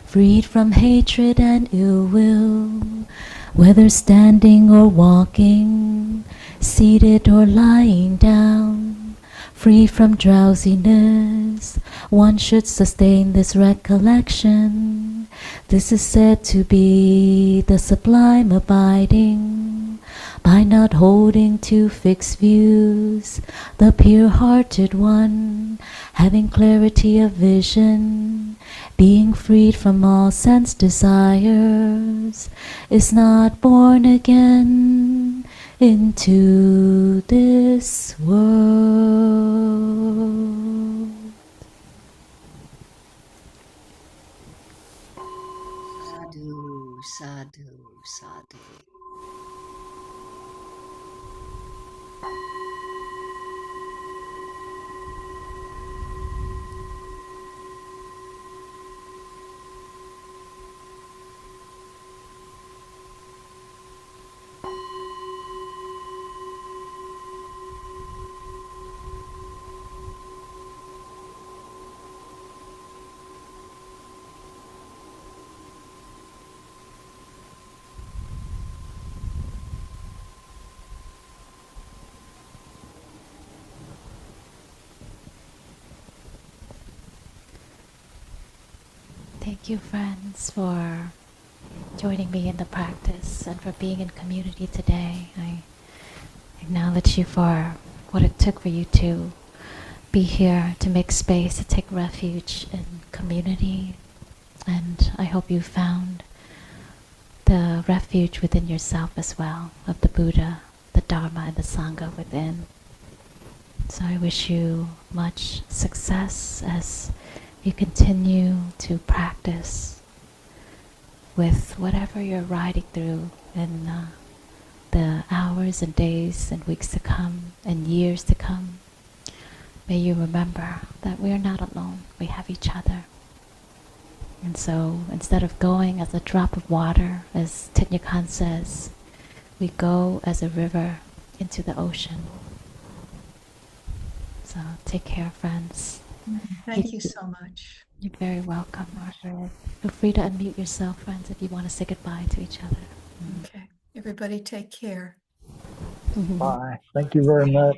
freed from hatred and ill will, whether standing or walking, seated or lying down, free from drowsiness. One should sustain this recollection. This is said to be the sublime abiding, by not holding to fixed views, the pure-hearted one, having clarity of vision, being freed from all sense desires, is not born again into this world. Sadhu, sadhu, sadhu. Thank you, friends, for joining me in the practice and for being in community today. I acknowledge you for what it took for you to be here, to make space, to take refuge in community. And I hope you found the refuge within yourself as well, of the Buddha, the Dharma, and the Sangha within. So I wish you much success as you continue to practice with whatever you're riding through in the hours and days and weeks to come and years to come. May you remember that we are not alone. We have each other. And so instead of going as a drop of water, as Thich Nhat Hanh says, we go as a river into the ocean. So take care, friends. Thank you so much. You're very welcome, Margaret. Feel free to unmute yourself, friends, if you want to say goodbye to each other. Okay. Everybody take care. Bye. Thank you very much.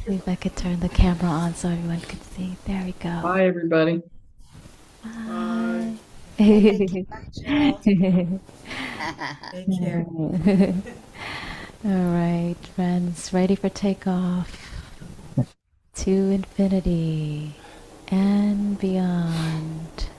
See if I could turn the camera on so everyone could see. There we go. Bye, everybody. Bye. Take care. Take care. All right, friends, ready for takeoff to infinity and beyond.